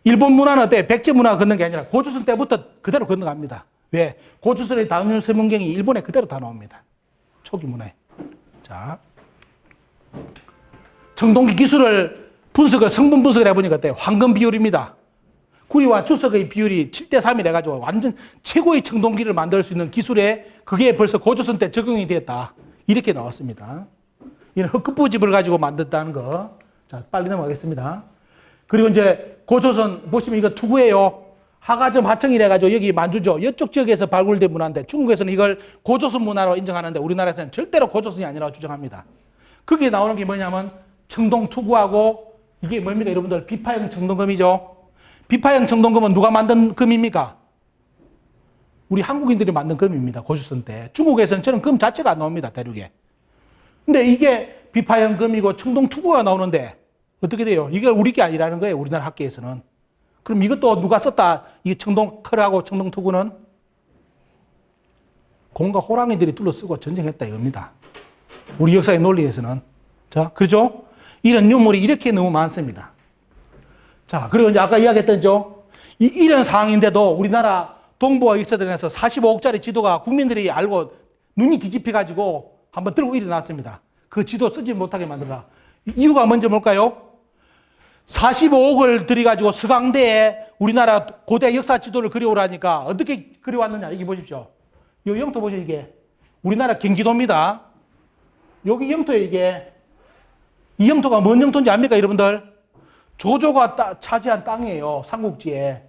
일본 문화는 어때? 백제 문화가 걷는 게 아니라 고조선 때부터 그대로 건너갑니다. 왜? 고조선의 다운율 서문경이 일본에 그대로 다 나옵니다. 초기 문화에. 자, 청동기 기술을 성분 분석을 해보니까 어때요? 황금 비율입니다. 구리와 주석의 비율이 7대3이 돼가지고 완전 최고의 청동기를 만들 수 있는 기술에 그게 벌써 고조선 때 적용이 되었다. 이렇게 나왔습니다. 이는 흑급부집을 가지고 만든다는 거. 자, 빨리 넘어가겠습니다. 그리고 이제 고조선 보시면 이거 투구예요. 하가점 하청이래 가지고 여기 만주죠. 이쪽 지역에서 발굴된 문화인데 중국에서는 이걸 고조선 문화로 인정하는데 우리나라에서는 절대로 고조선이 아니라고 주장합니다. 거기에 나오는 게 뭐냐면 청동 투구하고 이게 뭡니까 여러분들? 비파형 청동금이죠. 비파형 청동금은 누가 만든 금입니까? 우리 한국인들이 만든 금입니다. 고조선 때. 중국에서는 저는 금 자체가 안 나옵니다. 대륙에. 근데 이게 비파형 금이고 청동 투구가 나오는데 어떻게 돼요? 이게 우리 게 아니라는 거예요. 우리나라 학계에서는. 그럼 이것도 누가 썼다? 이 청동 컬하고 청동 투구는 공과 호랑이들이 둘러쓰고 전쟁했다 이겁니다. 우리 역사의 논리에서는. 자, 그렇죠? 이런 유물이 이렇게 너무 많습니다. 자, 그리고 이제 아까 이야기했던죠. 이런 상황인데도 우리나라 동부와 역사전에서 45억짜리 지도가 국민들이 알고 눈이 뒤집혀가지고 한번 들고 일어났습니다. 그 지도 쓰지 못하게 만들라. 이유가 먼저 뭘까요? 45억을 들여가지고 서강대에 우리나라 고대 역사 지도를 그려오라니까 어떻게 그려왔느냐. 여기 보십시오. 이 영토 보시죠. 이게 우리나라 경기도입니다. 여기 영토에 이게 이 영토가 뭔 영토인지 압니까 여러분들? 조조가 차지한 땅이에요. 삼국지에.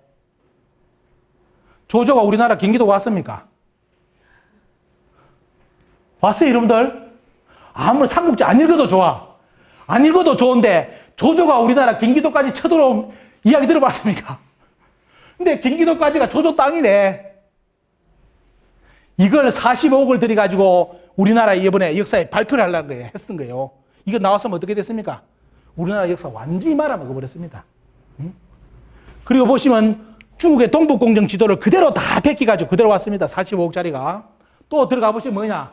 조조가 우리나라 경기도 왔습니까? 왔어요 여러분들? 아무리 삼국지 안 읽어도 좋아. 안 읽어도 좋은데 조조가 우리나라 경기도까지 쳐들어온 이야기 들어봤습니까? 근데 경기도까지가 조조 땅이네. 이걸 45억을 들여가지고 우리나라 이번에 역사에 발표를 하려는 거예요. 했던 거예요. 이거 나왔으면 어떻게 됐습니까? 우리나라 역사 완전히 말아먹어버렸습니다. 그리고 보시면 중국의 동북공정 지도를 그대로 다 베끼가지고 그대로 왔습니다. 45억짜리가. 또 들어가 보시면 뭐냐?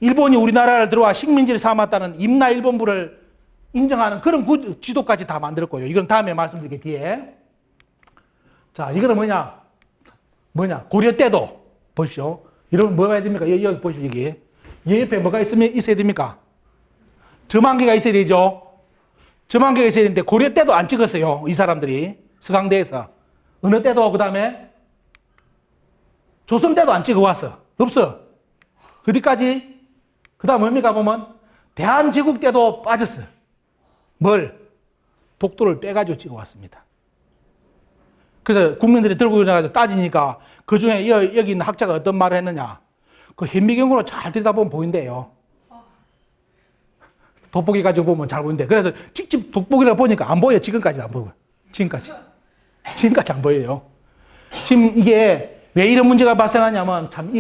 일본이 우리나라를 들어와 식민지를 삼았다는 임나일본부를 인정하는 그런 지도까지 다 만들었고요. 이건 다음에 말씀드릴게요. 뒤에. 자, 이거는 뭐냐? 고려 때도 보십시오. 여러분 뭐가 해야 됩니까? 여기 보십시오. 여기. 이 옆에 뭐가 있어야 됩니까? 점안계가 있어야 되죠. 점안계가 있어야 되는데 고려 때도 안 찍었어요. 이 사람들이. 서강대에서. 어느 때도 그 다음에 조선 때도 안 찍어왔어. 없어. 어디까지? 그 다음 뭡니까 보면 대한제국 때도 빠졌어. 뭘? 독도를 빼가지고 찍어왔습니다. 그래서 국민들이 들고 일어나가지고 따지니까 그 중에 여기 있는 학자가 어떤 말을 했느냐. 그 현미경으로 잘 들여다보면 보인대요. 돋보기 가지고 보면 잘 보이는데 그래서 직접 돋보기를 보니까 안 보여. 지금까지 안 보여. 지금까지 안 보여요. 지금 이게 왜 이런 문제가 발생하냐면 참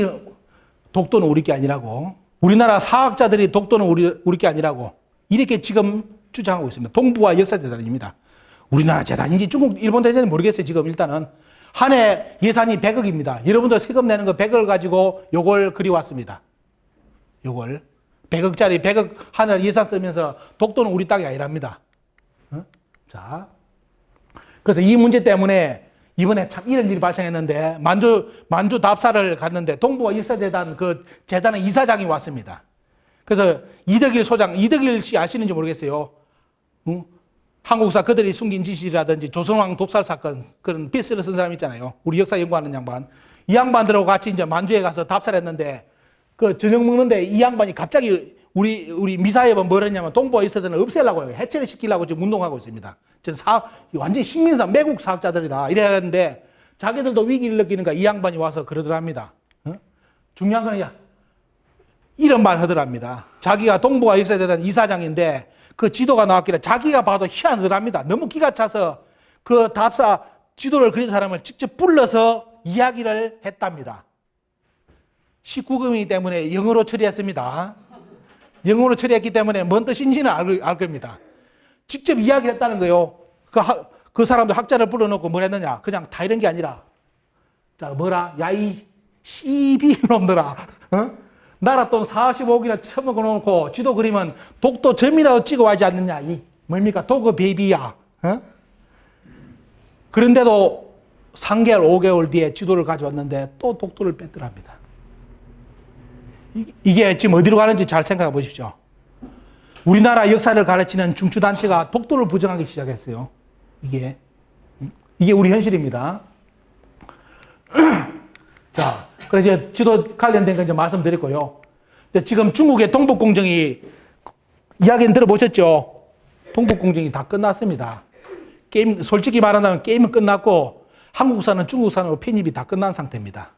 독도는 우리 게 아니라고 우리나라 사학자들이 독도는 우리 게 아니라고 이렇게 지금 주장하고 있습니다. 동부와 역사재단입니다. 우리나라 재단인지 중국 일본 재단인지 모르겠어요. 지금 일단은 한 해 예산이 100억입니다. 여러분들 세금 내는 거 100억을 가지고 요걸 그려왔습니다. 요걸 100억짜리 100억 하늘 예산 쓰면서 독도는 우리 땅이 아니랍니다. 자, 그래서 이 문제 때문에 이번에 참 이런 일이 발생했는데 만주 답사를 갔는데 동부와 역사재단 그 재단의 이사장이 왔습니다. 그래서 이덕일 소장, 이덕일 씨 아시는지 모르겠어요. 한국사 그들이 숨긴 지시라든지 조선왕 독살 사건 그런 베스트를 쓴 사람 있잖아요. 우리 역사 연구하는 양반. 이 양반들하고 같이 이제 만주에 가서 답사를 했는데 그 저녁 먹는데 이 양반이 갑자기 우리 미사협은 뭘 했냐면 동부와 역사재단을 없애려고 해요. 해체를 시키려고 지금 운동하고 있습니다. 완전히 식민사 매국 사학자들이다. 이래야 하는데 자기들도 위기를 느끼니까 이 양반이 와서 그러더랍니다. 중요한 건 이런 말 하더랍니다. 자기가 동부와 역사재단 이사장인데 그 지도가 나왔길래 자기가 봐도 희한하더랍니다. 너무 기가 차서 그 답사 지도를 그린 사람을 직접 불러서 이야기를 했답니다. 19금이기 때문에 영어로 처리했습니다. 영어로 처리했기 때문에 뭔 뜻인지는 알 겁니다. 직접 이야기를 했다는 거예요. 그 사람들 학자를 불러놓고 뭘 했느냐. 그냥 다 이런 게 아니라. 자, 뭐라? 야, 이 씨비놈들아. 나라 돈 45억이나 처먹어 놓고 지도 그리면 독도 점이라도 찍어와야지 않느냐. 이 뭡니까? 도그 베이비야. 그런데도 3개월, 5개월 뒤에 지도를 가져왔는데 또 독도를 뺐더랍니다. 이게 지금 어디로 가는지 잘 생각해 보십시오. 우리나라 역사를 가르치는 중추단체가 독도를 부정하기 시작했어요. 이게 우리 현실입니다. 자, 그래서 이제 지도 관련된 거 이제 말씀드렸고요. 지금 중국의 동북공정이 이야기는 들어보셨죠? 동북공정이 다 끝났습니다. 게임, 솔직히 말하면 게임은 끝났고 한국산은 중국산으로 편입이 다 끝난 상태입니다.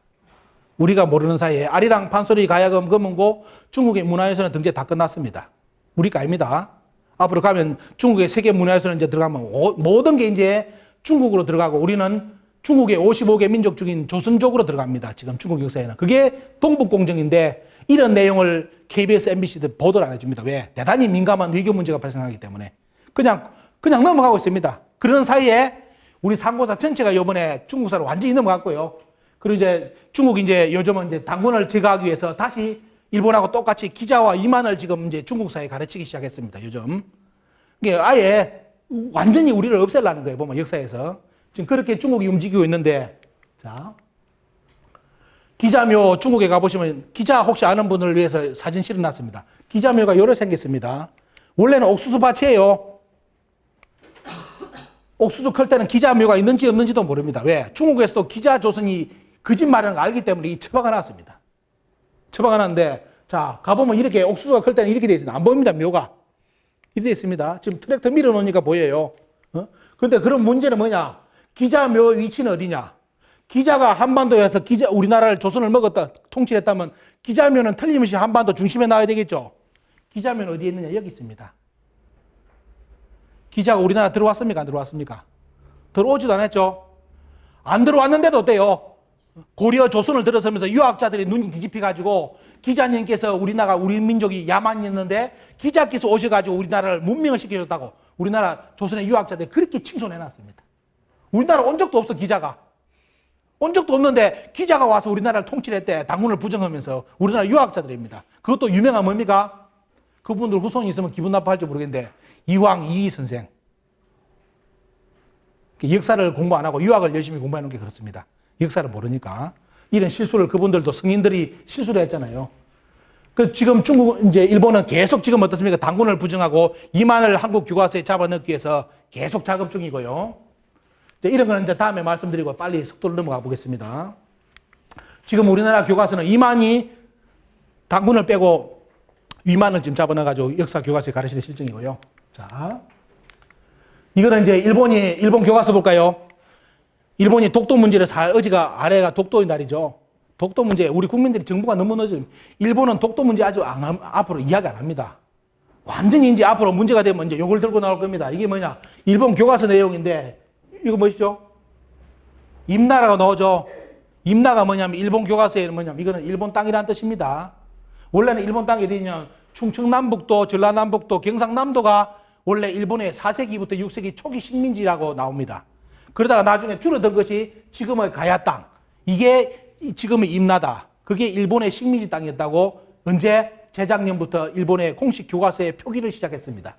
우리가 모르는 사이에 아리랑, 판소리, 가야금, 금은고 중국의 문화유산은 등재 다 끝났습니다. 우리가 아닙니다. 앞으로 가면 중국의 세계 문화유산은 이제 들어가면 모든 게 이제 중국으로 들어가고 우리는 중국의 55개 민족 중인 조선족으로 들어갑니다. 지금 중국 역사에는. 그게 동북공정인데 이런 내용을 KBS, MBC도 보도를 안 해줍니다. 왜? 대단히 민감한 외교 문제가 발생하기 때문에. 그냥 넘어가고 있습니다. 그런 사이에 우리 상고사 전체가 이번에 중국사로 완전히 넘어갔고요. 그리고 이제 중국이 이제 요즘은 이제 당군을 제거하기 위해서 다시 일본하고 똑같이 기자와 이만을 지금 이제 중국사에 가르치기 시작했습니다. 요즘. 이게 아예 완전히 우리를 없애려는 거예요. 보면 역사에서. 지금 그렇게 중국이 움직이고 있는데, 자. 기자묘 중국에 가보시면 기자 혹시 아는 분을 위해서 사진 실어놨습니다. 기자묘가 이렇게 생겼습니다. 원래는 옥수수 밭이에요. 옥수수 클 때는 기자묘가 있는지 없는지도 모릅니다. 왜? 중국에서도 기자 조선이 거짓말이라는 걸 알기 때문에 이 처박아 놨습니다. 처박아 놨는데, 자, 가보면 이렇게 옥수수가 클 때는 이렇게 돼 있습니다. 안 보입니다, 묘가. 이렇게 돼 있습니다. 지금 트랙터 밀어 놓으니까 보여요. 근데 그런 문제는 뭐냐? 기자묘 위치는 어디냐? 기자가 한반도에서 우리나라를 조선을 먹었다, 통치를 했다면 기자묘는 틀림없이 한반도 중심에 나와야 되겠죠? 기자묘는 어디에 있느냐? 여기 있습니다. 기자가 우리나라 들어왔습니까? 안 들어왔습니까? 들어오지도 않았죠? 안 들어왔는데도 어때요? 고려 조선을 들어서면서 유학자들이 눈이 뒤집혀가지고 기자님께서 우리 민족이 야만이었는데 기자께서 오셔가지고 우리나라를 문명을 시켜줬다고 우리나라 조선의 유학자들이 그렇게 칭송해놨습니다. 우리나라 온 적도 없어, 기자가. 온 적도 없는데 기자가 와서 우리나라를 통치했대. 당군을 부정하면서 우리나라 유학자들입니다. 그것도 유명한 뭡니까? 그분들 후손이 있으면 기분 나빠할지 모르겠는데 이황 이희 선생. 역사를 공부 안 하고 유학을 열심히 공부하는 게 그렇습니다. 역사를 모르니까. 이런 실수를 그분들도 성인들이 실수를 했잖아요. 그 지금 이제 일본은 계속 지금 어떻습니까? 당군을 부정하고 이만을 한국 교과서에 잡아넣기 위해서 계속 작업 중이고요. 이런 거는 이제 다음에 말씀드리고 빨리 속도를 넘어가 보겠습니다. 지금 우리나라 교과서는 이만이 당군을 빼고 위만을 지금 잡아넣어가지고 역사 교과서에 가르치는 실정이고요. 자, 이거는 이제 일본 교과서 볼까요? 일본이 독도 문제를 어제가 아래가 독도의 날이죠. 독도 문제, 우리 국민들이 정부가 너무 늦어요. 일본은 독도 문제 아주 앞으로 이야기 안 합니다. 완전히 이제 앞으로 문제가 되면 이제 요걸 들고 나올 겁니다. 이게 뭐냐? 일본 교과서 내용인데, 이거 뭐시죠? 임나라가 나오죠? 임나가 뭐냐면 일본 교과서에는 뭐냐면 이거는 일본 땅이라는 뜻입니다. 원래는 일본 땅이 어디냐? 충청남북도, 전라남북도, 경상남도가 원래 일본의 4세기부터 6세기 초기 식민지라고 나옵니다. 그러다가 나중에 줄어든 것이 지금의 가야 땅. 이게 지금의 임나다. 그게 일본의 식민지 땅이었다고 언제? 재작년부터 일본의 공식 교과서에 표기를 시작했습니다.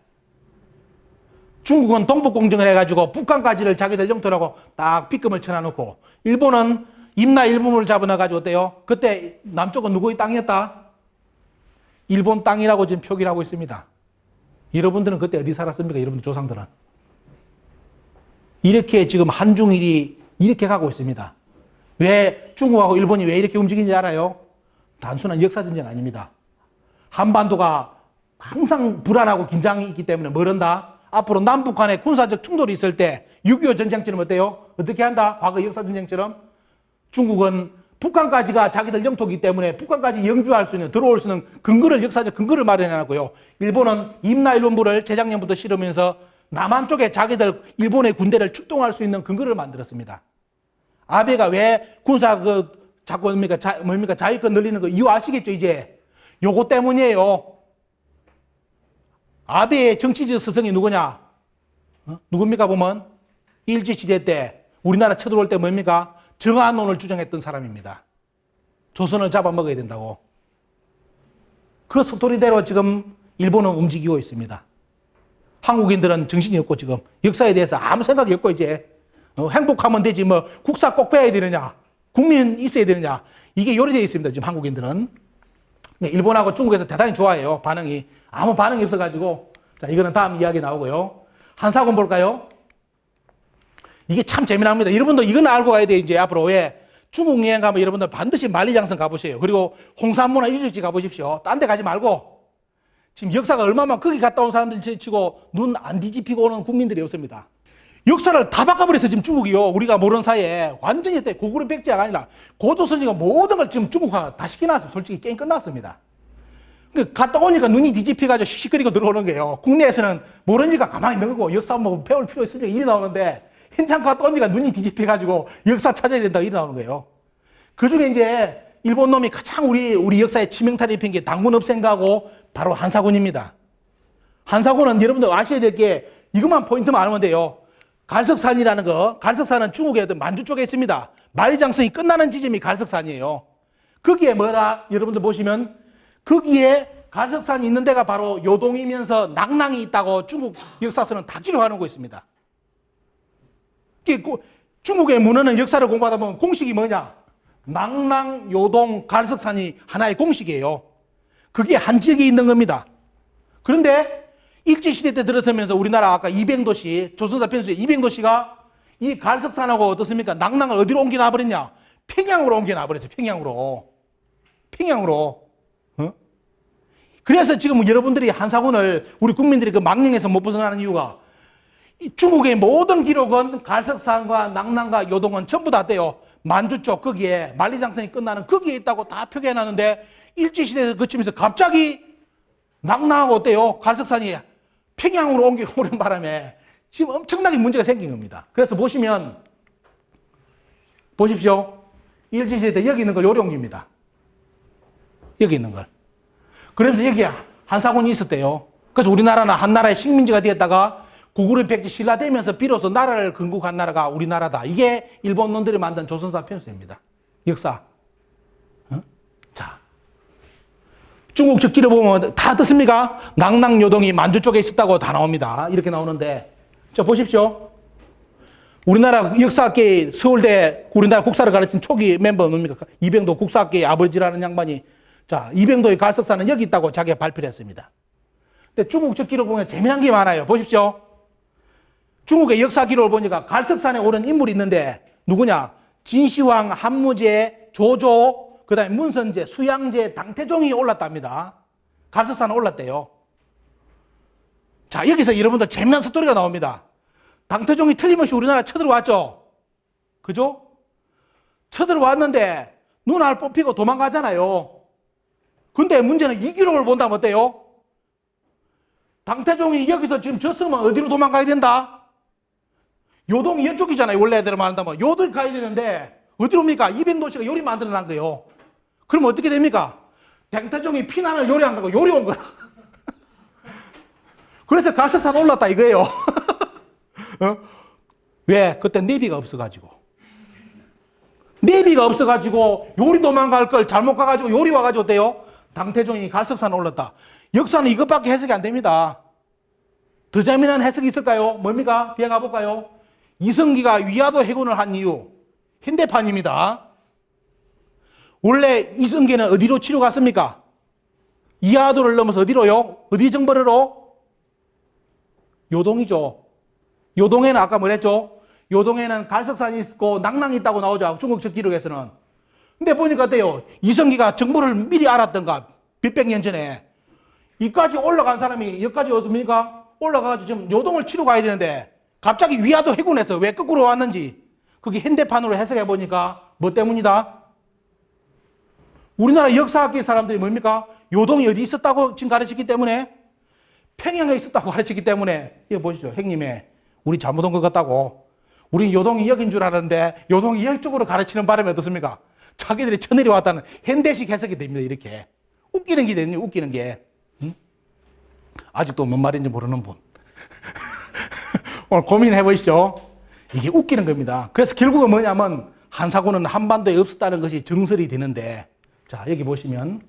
중국은 동북공정을 해가지고 북한까지를 자기들 영토라고 딱 빗금을 쳐놔놓고 일본은 임나 일부분을 잡아놔가지고 어때요? 그때 남쪽은 누구의 땅이었다? 일본 땅이라고 지금 표기를 하고 있습니다. 여러분들은 그때 어디 살았습니까? 여러분들 조상들은. 이렇게 지금 한중일이 이렇게 가고 있습니다. 왜 중국하고 일본이 왜 이렇게 움직이는지 알아요? 단순한 역사전쟁 아닙니다. 한반도가 항상 불안하고 긴장이 있기 때문에 뭘 한다? 앞으로 남북 간에 군사적 충돌이 있을 때 6.25 전쟁처럼 어때요? 어떻게 한다? 과거 역사전쟁처럼 중국은 북한까지가 자기들 영토이기 때문에 북한까지 영주할 수 있는, 들어올 수 있는 근거를, 역사적 근거를 마련해놨고요. 일본은 임나 일본부를 재작년부터 실으면서 남한 쪽에 자기들 일본의 군대를 출동할 수 있는 근거를 만들었습니다. 아베가 왜 군사 자꾸 뭡니까 자위권 늘리는 거 이유 아시겠죠? 이제 요거 때문이에요. 아베의 정치적 스승이 누구냐? 누굽니까 보면 일제시대 때 우리나라 쳐들어올 때 뭡니까? 정한론을 주장했던 사람입니다. 조선을 잡아먹어야 된다고. 그 스토리대로 지금 일본은 움직이고 있습니다. 한국인들은 정신이 없고 지금 역사에 대해서 아무 생각이 없고 이제 행복하면 되지 뭐 국사 꼭 배워야 되느냐, 국민 있어야 되느냐, 이게 요리되어 있습니다. 지금 한국인들은. 일본하고 중국에서 대단히 좋아해요. 반응이. 아무 반응이 없어가지고. 자, 이거는 다음 이야기 나오고요. 한사군 볼까요? 이게 참 재미납니다. 여러분도 이건 알고 가야 돼요. 이제 앞으로. 왜? 중국 여행 가면 여러분들 반드시 만리장성 가보세요. 그리고 홍산문화 유적지 가보십시오. 딴 데 가지 말고. 지금 역사가 얼마만 거기 갔다 온 사람들 치고 눈 안 뒤집히고 오는 국민들이 없습니다. 역사를 다 바꿔버렸어, 지금 중국이요. 우리가 모르는 사이에. 완전히 고구려 백제가 아니라 고조선지가 모든 걸 지금 중국화가 다 시켜놨어요. 솔직히 게임 끝났습니다. 갔다 오니까 눈이 뒤집혀가지고 씩씩거리고 들어오는 거예요. 국내에서는 모르니까 가만히 있는 거고 역사 뭐 배울 필요 있으니까 일이 나오는데 현장 갔다 오니까 눈이 뒤집혀가지고 역사 찾아야 된다고 일이 나오는 거예요. 그 중에 이제 일본 놈이 가장 우리 역사에 치명타를 입힌 게 당군 업생가고 바로 한사군입니다. 한사군은 여러분들 아셔야 될 게 이것만 포인트만 알면 돼요. 갈석산이라는 거, 갈석산은 중국의 만주 쪽에 있습니다. 만리장성이 끝나는 지점이 갈석산이에요. 거기에 뭐라 여러분들 보시면 거기에 갈석산이 있는 데가 바로 요동이면서 낭낭이 있다고 중국 역사서는 다 기록하는 거 있습니다. 중국의 문헌은 역사를 공부하다 보면 공식이 뭐냐? 낭낭, 요동, 갈석산이 하나의 공식이에요. 그게 한 지역에 있는 겁니다. 그런데 일제시대 때 들어서면서 우리나라 아까 200도시, 조선사 편수에 200도시가 이 갈석산하고 어떻습니까? 낭낭을 어디로 옮겨놔버렸냐? 평양으로 옮겨놔버렸어요. 평양으로. 그래서 지금 여러분들이 한사군을 우리 국민들이 그 망령에서 못 벗어나는 이유가 중국의 모든 기록은 갈석산과 낭낭과 요동은 전부 다 떼요. 만주 쪽 거기에 만리장성이 끝나는 거기에 있다고 다 표기해놨는데 일제시대에서 그치면서 갑자기 낭낭하고 어때요? 갈석산이 평양으로 옮겨오는 바람에 지금 엄청나게 문제가 생긴 겁니다. 그래서 보십시오. 일제시대 때 여기 있는 걸 요리 옮깁니다. 여기 있는 걸. 그러면서 여기에 한사군이 있었대요. 그래서 우리나라는 한나라의 식민지가 되었다가 고구려 백제 신라되면서 비로소 나라를 건국한 나라가 우리나라다. 이게 일본 놈들이 만든 조선사 편수입니다. 역사. 자, 중국 적기를 보면 다 떴습니까? 낭낭요동이 만주 쪽에 있었다고 다 나옵니다. 이렇게 나오는데 자 보십시오. 우리나라 역사학계 서울대 우리나라 국사를 가르친 초기 멤버 뭡니까? 이병도 국사학계의 아버지라는 양반이 자 이병도의 갈석산은 여기 있다고 자기가 발표를 했습니다. 근데 중국 적기를 보면 재미난 게 많아요. 보십시오. 중국의 역사 기록을 보니까 갈석산에 오른 인물이 있는데 누구냐? 진시황, 한무제, 조조, 그 다음에 문선제, 수양제, 당태종이 올랐답니다. 갈석산에 올랐대요. 자 여기서 여러분들 재미난 스토리가 나옵니다. 당태종이 틀림없이 우리나라 쳐들어왔죠. 그죠? 쳐들어왔는데 눈알 뽑히고 도망가잖아요. 근데 문제는 이 기록을 본다면 어때요? 당태종이 여기서 지금 졌으면 어디로 도망가야 된다? 요동이 이쪽이잖아요. 원래대로 말한다면. 요들 가야 되는데 어디로 옵니까? 200도시가 요리 만들어 난 거예요. 그럼 어떻게 됩니까? 당태종이 피난을 요리한 거고 요리 온 거야. 그래서 갈석산 올랐다 이거예요. 왜? 그때 내비가 없어가지고. 내비가 없어가지고 요리 도망갈 걸 잘못 가가지고 요리 와가지고 어때요? 당태종이 갈석산 올랐다. 역사는 이것밖에 해석이 안 됩니다. 더 재미난 해석이 있을까요? 뭡니까? 뒤에 가볼까요? 이성기가 위화도 해군을 한 이유 현대판입니다. 원래 이성계는 어디로 치러 갔습니까? 이하도를 넘어서 어디로요? 어디 정벌으로? 요동이죠. 요동에는 아까 뭐랬죠? 요동에는 갈석산이 있고 낭낭이 있다고 나오죠. 중국적 기록에서는. 근데 보니까 어때요? 이성기가 정보를 미리 알았던가 몇백 년 전에 이까지 올라간 사람이 여기까지 어떻습니까? 올라가가지고 지금 요동을 치러 가야 되는데 갑자기 위화도 해군에서 왜 거꾸로 왔는지 그게 현대판으로 해석해 보니까 뭐 때문이다? 우리나라 역사학계 사람들이 뭡니까? 요동이 어디 있었다고 지금 가르치기 때문에 평양에 있었다고 가르치기 때문에 이거 보시죠. 형님의 우리 잘못 온 것 같다고. 우리 요동이 여긴 줄 알았는데 요동이 이쪽으로 가르치는 바람에 어떻습니까? 자기들이 쳐내려왔다는 현대식 해석이 됩니다. 이렇게. 웃기는 게 되니 웃기는 게. 응? 아직도 뭔 말인지 모르는 분. 오늘 고민해 보시죠. 이게 웃기는 겁니다. 그래서 결국은 뭐냐면 한사군은 한반도에 없었다는 것이 정설이 되는데 자 여기 보시면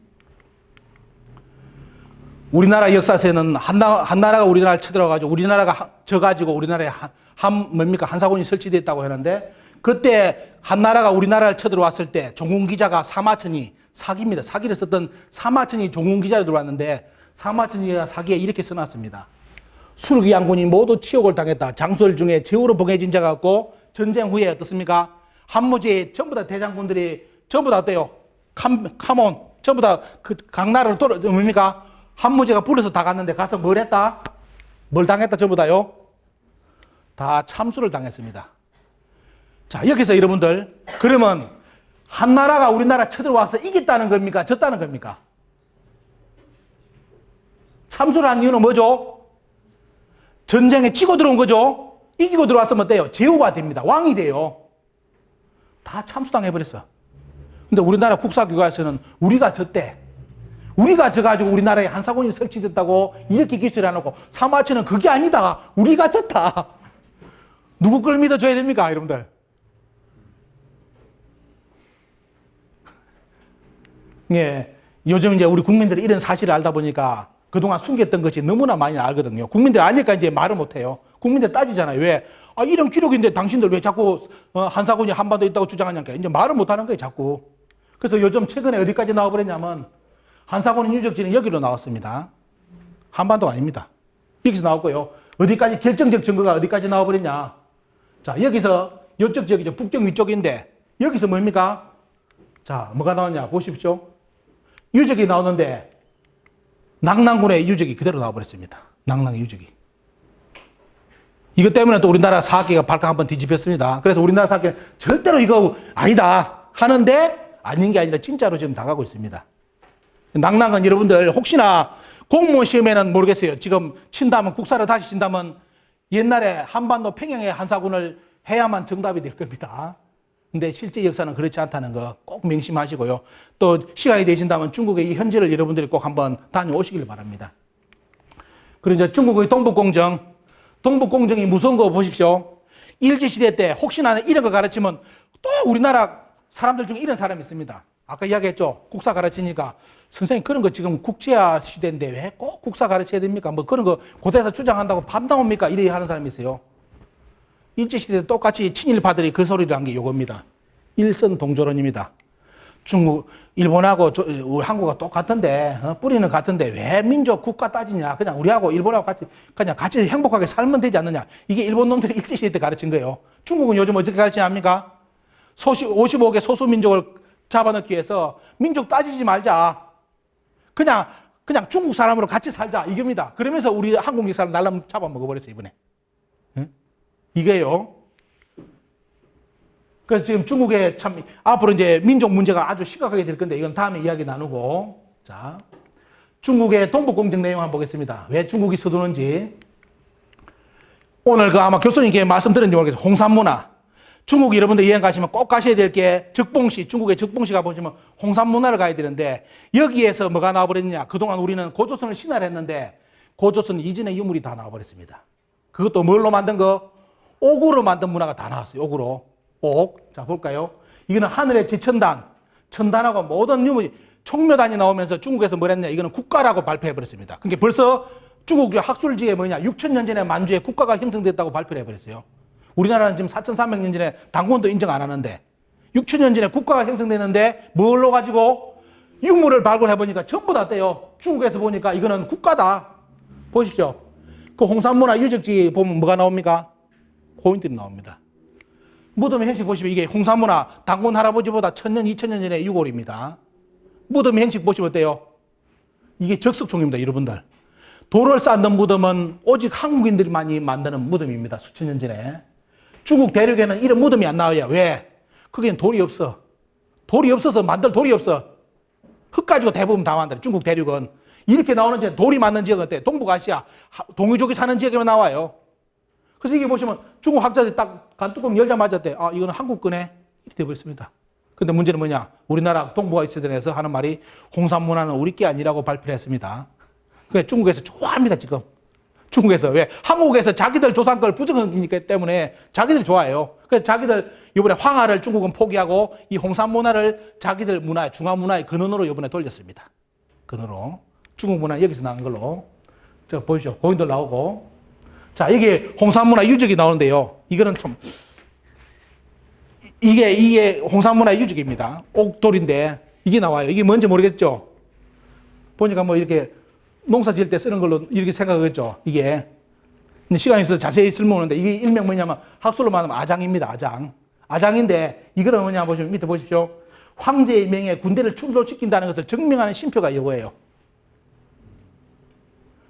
우리나라 역사에서는 한나라가 우리나라를 쳐들어가지고 우리나라가 져가지고 우리나라에 한사군이 설치됐다고 하는데, 그때 한나라가 우리나라를 쳐들어왔을 때 종군기자가 사마천이 사기입니다. 사기를 썼던 사마천이 종군기자로 들어왔는데, 사마천이가 사기에 이렇게 써놨습니다. 수르기 양군이 모두 치욕을 당했다. 장수들 중에 제후로 봉해진 자가 없고, 전쟁 후에 어떻습니까? 한무제에 전부 다 대장군들이 전부 다 어때요? 카몬 전부 다 그 강나라로 뭡니까? 한무제가 불러서 다 갔는데 가서 뭘 했다? 뭘 당했다? 전부 다요? 다 참수를 당했습니다. 자, 여기서 여러분들, 그러면 한나라가 우리나라 쳐들어와서 이겼다는 겁니까? 졌다는 겁니까? 참수를 한 이유는 뭐죠? 전쟁에 치고 들어온 거죠? 이기고 들어왔으면 어때요? 제후가 됩니다. 왕이 돼요. 다 참수당해버렸어. 근데 우리나라 국사교과에서는 우리가 졌대. 우리가 져가지고 우리나라에 한사군이 설치됐다고 이렇게 기술해놓고, 사마천은 그게 아니다. 우리가 졌다. 누구 걸 믿어줘야 됩니까, 여러분들? 예. 요즘 이제 우리 국민들이 이런 사실을 알다 보니까 그동안 숨겼던 것이 너무나 많이 알거든요. 국민들 아니까 이제 말을 못해요. 국민들 따지잖아요. 왜? 아, 이런 기록인데 당신들 왜 자꾸 한사군이 한반도에 있다고 주장하냐니까. 이제 말을 못하는 거예요, 자꾸. 그래서 요즘 최근에 어디까지 나와버렸냐면, 한사군의 유적지는 여기로 나왔습니다. 한반도가 아닙니다. 여기서 나왔고요. 어디까지 결정적 증거가 어디까지 나와버렸냐. 자, 여기서 이쪽 지역이죠. 북경 위쪽인데, 여기서 뭡니까? 자, 뭐가 나왔냐 보십시오. 유적이 나오는데 낙랑군의 유적이 그대로 나와버렸습니다. 낙랑의 유적이. 이것 때문에 또 우리나라 사학계가 발칵 한번 뒤집혔습니다. 그래서 우리나라 사학계는 절대로 이거 아니다 하는데, 아닌 게 아니라 진짜로 지금 나가고 있습니다. 낙랑은 여러분들 혹시나 공무원 시험에는 모르겠어요. 지금 친다면, 국사를 다시 친다면 옛날에 한반도 평양의 한사군을 해야만 정답이 될 겁니다. 근데 실제 역사는 그렇지 않다는 거 꼭 명심하시고요. 또 시간이 되신다면 중국의 이 현지를 여러분들이 꼭 한번 다녀오시길 바랍니다. 그리고 이제 중국의 동북공정. 동북공정이 무서운 거 보십시오. 일제시대 때 혹시나 이런 거 가르치면 또 우리나라 사람들 중에 이런 사람이 있습니다. 아까 이야기했죠. 국사 가르치니까, 선생님 그런 거 지금 국제화 시대인데 왜 꼭 국사 가르쳐야 됩니까? 뭐 그런 거 고대에서 주장한다고 밥 나옵니까? 이래 하는 사람이 있어요. 일제시대 때 똑같이 친일파들이 그 소리를 한 게 요겁니다. 일선동조론입니다. 중국, 일본하고 한국과 똑같은데, 뿌리는 같은데 왜 민족 국가 따지냐. 그냥 우리하고 일본하고 그냥 같이 행복하게 살면 되지 않느냐. 이게 일본 놈들이 일제시대 때 가르친 거예요. 중국은 요즘 어떻게 가르치냐 합니까? 55개 소수민족을 잡아넣기 위해서 민족 따지지 말자. 그냥 중국 사람으로 같이 살자. 이겁니다. 그러면서 우리 한국 역사를 날라 잡아먹어버렸어요, 이번에. 응? 이게요. 그래서 지금 중국에 참, 앞으로 이제 민족 문제가 아주 심각하게 될 건데, 이건 다음에 이야기 나누고. 자, 중국의 동북공정 내용 한번 보겠습니다. 왜 중국이 서두른지. 오늘 아마 교수님께 말씀드렸는지 모르겠어요. 홍산문화. 중국 여러분들 여행 가시면 꼭 가셔야 될 게 적봉시, 중국의 적봉시 가보시면 홍산문화를 가야 되는데, 여기에서 뭐가 나와버렸냐. 그동안 우리는 고조선을 신화했는데 고조선 이전의 유물이 다 나와버렸습니다. 그것도 뭘로 만든 거? 옥으로 만든 문화가 다 나왔어요. 옥으로. 옥. 자, 볼까요? 이거는 하늘의 제천단. 천단하고 모든 유물이 총묘단이 나오면서 중국에서 뭘 했냐. 이거는 국가라고 발표해버렸습니다. 그러니까 벌써 중국 학술지에 뭐냐. 6,000년 전에 만주에 국가가 형성됐다고 발표를 해버렸어요. 우리나라는 지금 4,300년 전에 당군도 인정 안 하는데, 6,000년 전에 국가가 형성됐는데 뭘로 가지고 유물을 발굴해보니까 전부 다 떼요. 중국에서 보니까 이거는 국가다. 보십시오. 그 홍산문화 유적지 보면 뭐가 나옵니까? 고인들이 나옵니다. 무덤의 형식 보시면 이게 홍산문화 당군 할아버지보다 1,000년, 2,000년 전의 유골입니다. 무덤의 형식 보시면 어때요? 이게 적석총입니다, 여러분들. 돌을 쌓는 무덤은 오직 한국인들만이 만드는 무덤입니다. 수천 년 전에. 중국 대륙에는 이런 무덤이 안 나와요. 왜? 거기는 돌이 없어. 돌이 없어서 만들 돌이 없어. 흙 가지고 대부분 다 만들어. 중국 대륙은. 이렇게 나오는 지역, 돌이 많은 지역은 어때? 동북아시아, 동유족이 사는 지역에만 나와요. 그래서 이게 보시면 중국 학자들이 딱 간뚜껑 열자마자 때, 아, 이거는 한국 거네. 이렇게 되어버렸습니다. 근데 문제는 뭐냐? 우리나라 동북아시아에서 하는 말이 홍산문화는 우리 게 아니라고 발표를 했습니다. 그래서 중국에서 좋아합니다, 지금. 중국에서. 왜? 한국에서 자기들 조상 걸 부정하기 때문에 자기들이 좋아해요. 그래서 자기들 이번에 황하를 중국은 포기하고 이 홍산 문화를 자기들 문화, 중화 문화의 근원으로 이번에 돌렸습니다. 근원으로. 중국 문화 여기서 나온 걸로. 저 보십시오. 고인들 나오고. 자, 이게 홍산문화 유적이 나오는데요. 이거는 좀, 이게 홍산문화 유적입니다. 옥돌인데, 이게 나와요. 이게 뭔지 모르겠죠? 보니까 뭐 이렇게 농사 지을 때 쓰는 걸로 이렇게 생각하겠죠? 이게. 근데 시간이 있어서 자세히 설명하는데, 이게 일명 뭐냐면, 학술로 말하면 아장입니다. 아장. 아장인데, 이거는 뭐냐 보시면, 밑에 보십시오. 황제의 명예에 군대를 충돌시킨다는 것을 증명하는 신표가 이거예요.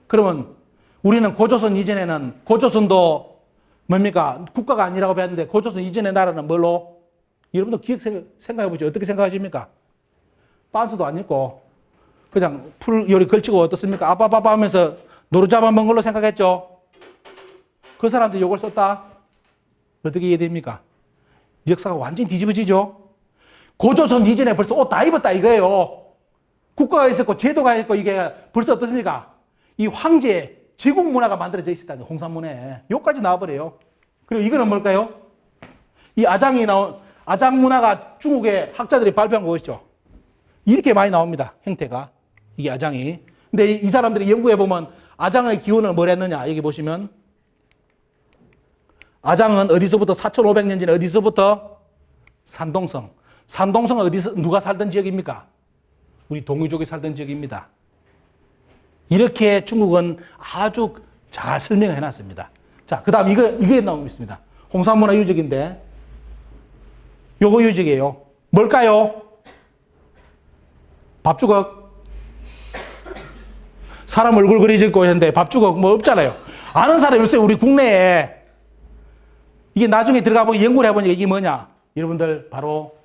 그러면 우리는 고조선 이전에는 고조선도 뭡니까? 국가가 아니라고 배웠는데 고조선 이전의 나라는 뭘로? 여러분도 생각해 보죠. 어떻게 생각하십니까? 빤스도 안 입고 그냥 풀 요리 걸치고 어떻습니까? 아빠빠빠 하면서 노루잡아 먹은 걸로 생각했죠. 그 사람들이 이걸 썼다? 어떻게 이해됩니까? 역사가 완전히 뒤집어지죠. 고조선 이전에 벌써 옷 다 입었다 이거예요. 국가가 있었고 제도가 있고 이게 벌써 어떻습니까? 이 황제 제국 문화가 만들어져 있었다는 홍산문화에. 여기까지 나와버려요. 그리고 이거는 뭘까요? 이 아장 문화가 중국의 학자들이 발표한 거 보시죠. 이렇게 많이 나옵니다. 형태가. 이게 아장이. 근데 이 사람들이 연구해보면 아장의 기원을 뭘 했느냐. 여기 보시면. 아장은 어디서부터 4500년 전에 어디서부터? 산동성. 산동성은 어디서 누가 살던 지역입니까? 우리 동유족이 살던 지역입니다. 이렇게 중국은 아주 잘 설명해 놨습니다. 자, 그 다음 이게 나오겠습니다. 홍산문화 유적인데, 요거 유적이에요. 뭘까요? 밥주걱. 사람 얼굴 그려지고 있는데 밥주걱 뭐 없잖아요. 아는 사람이 없어요. 우리 국내에. 이게 나중에 들어가 보고 연구를 해보니까 이게 뭐냐? 여러분들 바로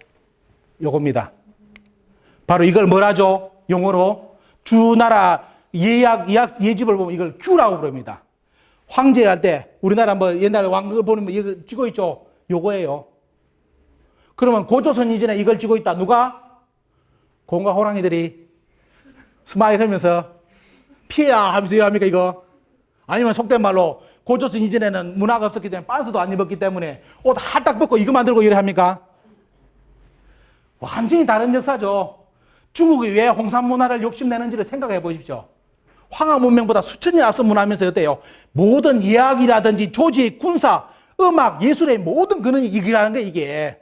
요겁니다. 바로 이걸 뭐라죠? 용어로 주나라 예집을 보면 이걸 규라고 부릅니다. 황제할 때 우리나라 뭐 옛날 왕글 보면 이거 지고 있죠? 요거예요. 그러면 고조선 이전에 이걸 지고 있다. 누가? 곰과 호랑이들이 스마일 하면서 피해야 하면서 이러합니까 이거? 아니면 속된 말로 고조선 이전에는 문화가 없었기 때문에 빤스도 안 입었기 때문에 옷 할딱 벗고 이거 만들고 이래 합니까? 완전히 다른 역사죠. 중국이 왜 홍산 문화를 욕심내는지를 생각해 보십시오. 황하 문명보다 수천 년 앞선 문화면서 어때요? 모든 예학이라든지 조직, 군사, 음악, 예술의 모든 근원이 이기라는 거예요, 이게.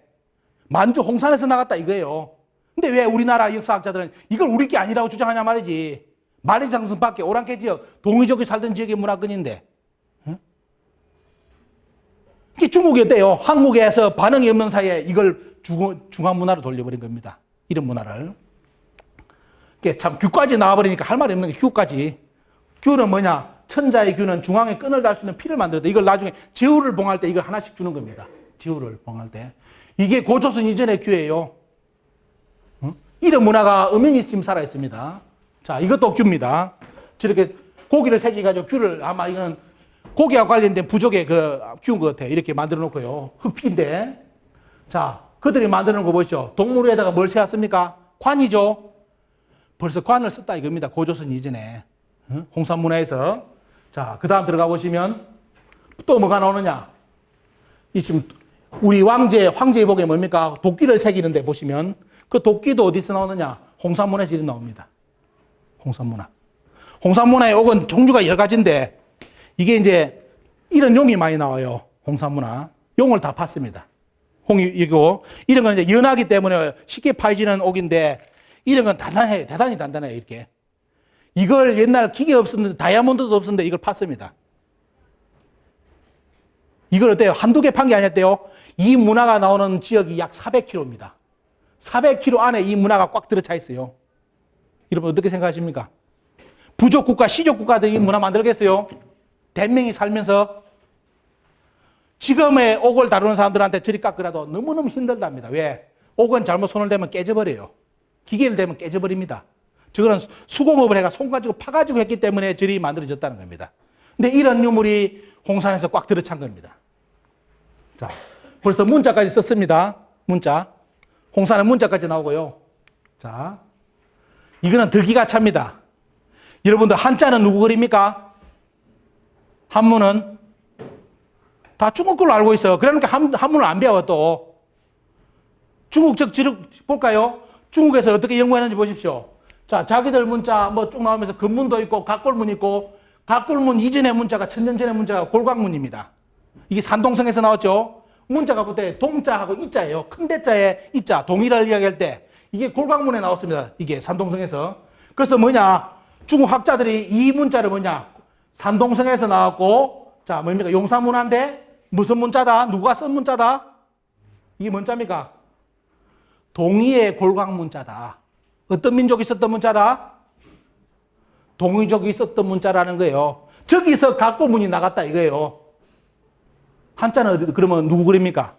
만주 홍산에서 나갔다 이거예요. 근데 왜 우리나라 역사학자들은 이걸 우리 게 아니라고 주장하냐 말이지. 만리장성 밖에 오랑캐 지역, 동이족이 살던 지역의 문화권인데. 응? 이게 중국이 어때요? 한국에서 반응이 없는 사이에 이걸 중앙 문화로 돌려버린 겁니다. 이런 문화를. 참 규까지 나와버리니까 할 말이 없는 게 규까지. 규는 뭐냐? 천자의 규는 중앙에 끈을 달 수 있는 피를 만들었다. 이걸 나중에 제후를 봉할 때 이걸 하나씩 주는 겁니다. 제후를 봉할 때. 이게 고조선 이전의 규예요. 응? 이런 문화가 엄연히 지금 살아있습니다. 자, 이것도 규입니다. 저렇게 고기를 새겨가지고 규를 아마 이거는 고기와 관련된 부족의 그 규인 것 같아요. 이렇게 만들어 놓고요. 흙피인데. 자, 그들이 만드는 거 보시죠. 동물 위에다가 뭘 세웠습니까? 관이죠. 벌써 관을 썼다 이겁니다. 고조선 이전에. 홍산 문화에서. 자, 그 다음 들어가 보시면 또 뭐가 나오느냐. 이 지금 우리 황제의복에 뭡니까? 도끼를 새기는데 보시면 그 도끼도 어디서 나오느냐? 홍산 문화에서 나옵니다. 홍산 문화. 홍산 문화의 옥은 종류가 여러 가지인데 이게 이제 이런 용이 많이 나와요. 홍산 문화. 용을 다 팠습니다. 홍이고 이런 건 이제 연하기 때문에 쉽게 파이지는 옥인데 이런 건 단단해요. 대단히 단단해요. 이렇게. 이걸 옛날 기계 없었는데 다이아몬드도 없었는데 이걸 팠습니다. 이걸 어때요? 한두 개 판 게 아니었대요. 이 문화가 나오는 지역이 약 400km입니다. 400km 안에 이 문화가 꽉 들어차 있어요. 여러분 어떻게 생각하십니까? 부족 국가, 시족 국가들이 이 문화 만들겠어요? 대명이 살면서 지금의 옥을 다루는 사람들한테 저리 깎으라도 너무너무 힘들답니다. 왜? 옥은 잘못 손을 대면 깨져버려요. 기계를 대면 깨져버립니다. 저거는 수공업을 해가 손 가지고 파가지고 했기 때문에 절이 만들어졌다는 겁니다. 근데 이런 유물이 홍산에서 꽉 들어찬 겁니다. 자, 벌써 문자까지 썼습니다. 문자. 홍산의 문자까지 나오고요. 자, 이거는 더 기가 찹니다. 여러분들 한자는 누구 그립니까? 한문은 다 중국 걸로 알고 있어요. 그러니까 한문을 안 배워 또. 중국적 지력 볼까요? 중국에서 어떻게 연구했는지 보십시오. 자, 자기들 문자 뭐 쭉 나오면서 근문도 있고 각골문 있고 갑골문 이전의 문자가 천년 전의 문자가 골광문입니다. 이게 산동성에서 나왔죠. 문자가 그때 동자하고 이자예요. 큰 대자에 이자, 동일을 이야기할 때 이게 골광문에 나왔습니다. 이게 산동성에서. 그래서 뭐냐? 중국 학자들이 이 문자를 뭐냐? 산동성에서 나왔고, 자, 뭡니까? 용사문화인데 무슨 문자다? 누가 쓴 문자다? 이게 뭔 자입니까? 동이의 골광문자다. 어떤 민족이 썼던 문자다? 동이족이 썼던 문자라는 거예요. 저기서 갑골문이 나갔다 이거예요. 한자는 그러면 누구 그립니까?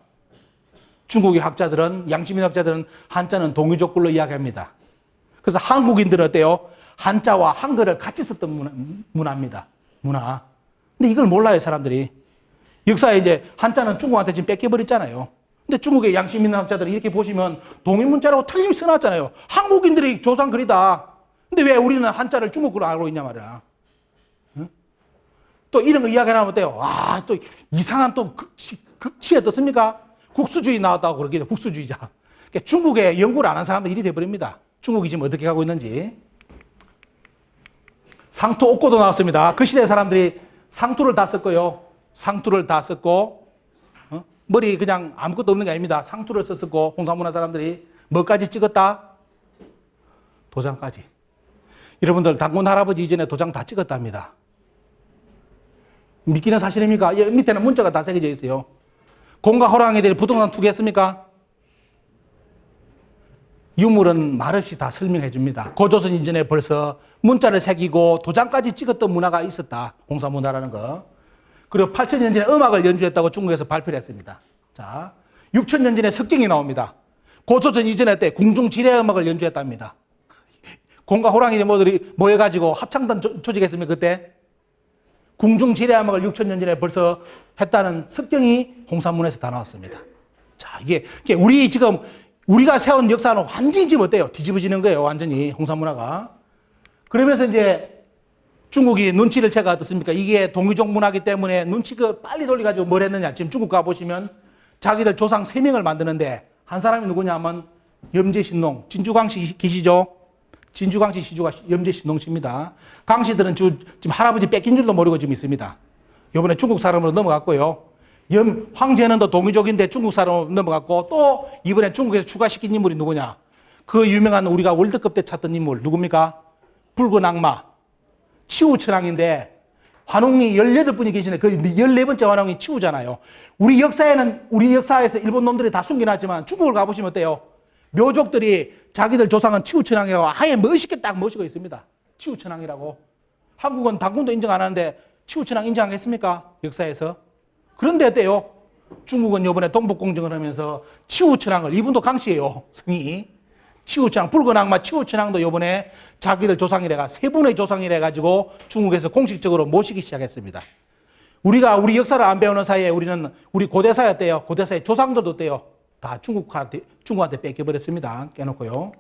중국의 학자들은, 양심인 학자들은 한자는 동이족 글로 이야기합니다. 그래서 한국인들은 어때요? 한자와 한글을 같이 썼던 문화입니다. 문화. 근데 이걸 몰라요, 사람들이. 역사에 이제 한자는 중국한테 지금 뺏겨버렸잖아요. 근데 중국의 양심 있는 학자들이 이렇게 보시면 동인문자라고 틀림없이 써놨잖아요. 한국인들이 조상 글이다. 근데 왜 우리는 한자를 중국어로 알고 있냐 말이야. 응? 또 이런 거 이야기하면 어때요? 와, 또 이상한 또 극치에 떴습니까? 국수주의 나왔다고 그러기는 국수주의자. 그러니까 중국에 연구를 안 한 사람들 일이 돼버립니다. 중국이 지금 어떻게 가고 있는지. 상투 옥고도 나왔습니다. 그 시대 사람들이 상투를 다 썼고요. 상투를 다 썼고, 머리 그냥 아무것도 없는 게 아닙니다. 상투를 썼고, 홍상문화 사람들이 뭐까지 찍었다? 도장까지. 여러분들 당군 할아버지 이전에 도장 다 찍었답니다. 믿기는 사실입니까? 밑에는 문자가 다 새겨져 있어요. 공과 호랑이에 대해 부동산 투기했습니까? 유물은 말없이 다 설명해 줍니다. 고조선 이전에 벌써 문자를 새기고 도장까지 찍었던 문화가 있었다. 공사문화라는 거. 그리고 8,000년 전에 음악을 연주했다고 중국에서 발표를 했습니다. 자, 6,000년 전에 석경이 나옵니다. 고조선 이전에 때 궁중지례 음악을 연주했답니다. 공과 호랑이 모들이 모여가지고 합창단 조직했습니까, 그때? 궁중지례 음악을 6,000년 전에 벌써 했다는 석경이 홍산문에서 다 나왔습니다. 자, 이게 우리 지금 우리가 세운 역사는 완전히 지금 어때요? 뒤집어지는 거예요, 완전히 홍산문화가. 그러면서 이제 중국이 눈치를 채가 어떻습니까? 이게 동이족 문화이기 때문에 눈치가 빨리 돌려가지고 뭘 했느냐. 지금 중국 가보시면 자기들 조상 3명을 만드는데 한 사람이 누구냐 하면 염제신농, 진주광씨 계시죠? 진주광씨 시주가 염제신농 씨입니다. 강씨들은 지금 할아버지 뺏긴 줄도 모르고 지금 있습니다. 이번에 중국 사람으로 넘어갔고요. 황제는 또 동이족인데 중국 사람으로 넘어갔고 또 이번에 중국에서 추가시킨 인물이 누구냐? 그 유명한 우리가 월드컵 때 찾던 인물 누굽니까? 붉은 악마. 치우천왕인데 환웅이 18분이 계시는데 그 14번째 환웅이 치우잖아요. 우리 역사에서 일본 놈들이 다 숨겨놨지만 중국을 가보시면 어때요? 묘족들이 자기들 조상은 치우천왕이라고 아예 멋있게 딱 모시고 있습니다. 치우천왕이라고. 한국은 당군도 인정 안 하는데 치우천왕 인정하겠습니까? 역사에서. 그런데 어때요? 중국은 이번에 동북공정을 하면서 치우천왕을, 이분도 강씨예요, 성이. 치우천왕, 붉은 악마 치우천왕도 이번에 자기들 조상이래가 3분의 조상이래 가지고 중국에서 공식적으로 모시기 시작했습니다. 우리가 우리 역사를 안 배우는 사이에 우리 고대사였대요. 고대사의 조상들도 어때요? 다 중국한테 뺏겨버렸습니다. 깨놓고요.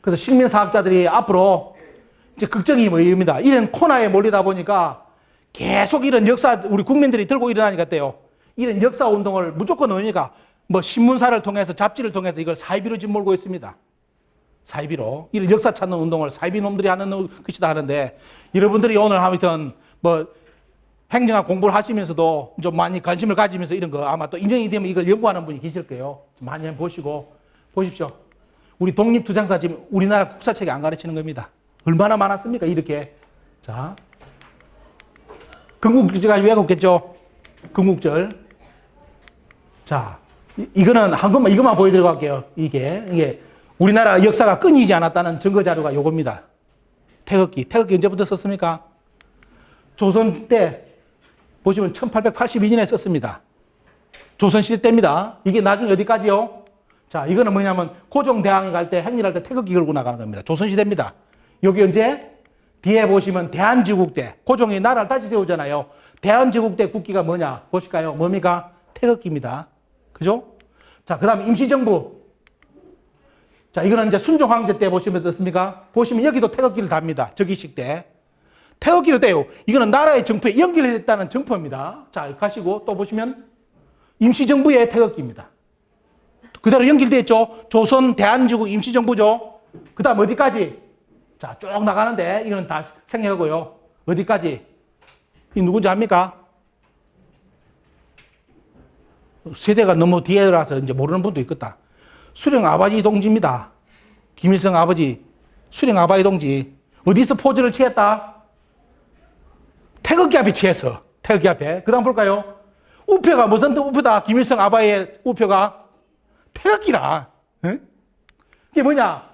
그래서 식민사학자들이 앞으로 이제 걱정이 뭐입니다. 이런 코너에 몰리다 보니까 계속 이런 역사, 우리 국민들이 들고 일어나니까 어때요? 이런 역사 운동을 무조건 의미가 뭐 신문사를 통해서 잡지를 통해서 이걸 사이비로 지금 몰고 있습니다. 사이비로. 이런 역사 찾는 운동을 사이비 놈들이 하는 것이다 하는데 여러분들이 오늘 하여튼 뭐 행정학 공부를 하시면서도 좀 많이 관심을 가지면서 이런 거 아마 또 인정이 되면 이걸 연구하는 분이 계실 거예요. 많이 한번 보십시오. 우리 독립투쟁사 지금 우리나라 국사책에 안 가르치는 겁니다. 얼마나 많았습니까? 이렇게. 자. 건국제가 외웠겠죠? 건국절. 자. 이거는 이것만 보여드리고 갈게요. 이게 우리나라 역사가 끊이지 않았다는 증거 자료가 요겁니다. 태극기 언제부터 썼습니까? 조선 때 보시면 1882년에 썼습니다. 조선시대 때입니다. 이게 나중에 어디까지요? 자, 이거는 뭐냐면 고종대왕이 갈 때 행렬할 때 태극기 걸고 나가는 겁니다. 조선시대입니다. 여기 언제? 뒤에 보시면 대한제국 때 고종이 나라를 다시 세우잖아요. 대한제국 때 국기가 뭐냐? 보실까요? 뭡니까? 태극기입니다. 그죠? 자, 그 다음에 임시정부. 자, 이거는 이제 순종황제 때 보시면 어떻습니까? 보시면 여기도 태극기를 답니다. 즉위식 때. 태극기를 떼요. 이거는 나라의 정부에 연결됐다는 정포입니다. 자, 가시고 또 보시면 임시정부의 태극기입니다. 그대로 연결되어 있죠? 조선 대한제국 임시정부죠? 그 다음 어디까지? 자, 쭉 나가는데 이거는 다 생략하고요. 어디까지? 이 누군지 압니까? 세대가 너무 뒤에라서 이제 모르는 분도 있겠다. 수령 아바이 동지입니다. 김일성 아버지, 수령 아바이 동지. 어디서 포즈를 취했다? 태극기 앞에 취했어. 태극기 앞에. 그 다음 볼까요? 우표가 무슨 우표다? 김일성 아바이의 우표가 태극기라. 응? 이게 뭐냐?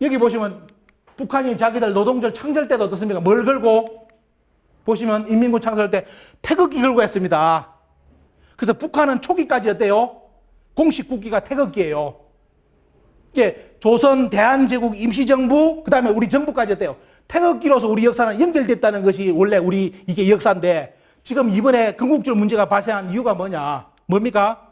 여기 보시면 북한이 자기들 노동절 창절 때도 어떻습니까? 뭘 걸고? 보시면 인민군 창설 때 태극기 걸고 했습니다. 그래서 북한은 초기까지 어때요? 공식 국기가 태극기예요. 이게 조선 대한제국 임시정부, 그 다음에 우리 정부까지 어때요? 태극기로서 우리 역사는 연결됐다는 것이 원래 우리 이게 역사인데, 지금 이번에 건국절 문제가 발생한 이유가 뭐냐? 뭡니까?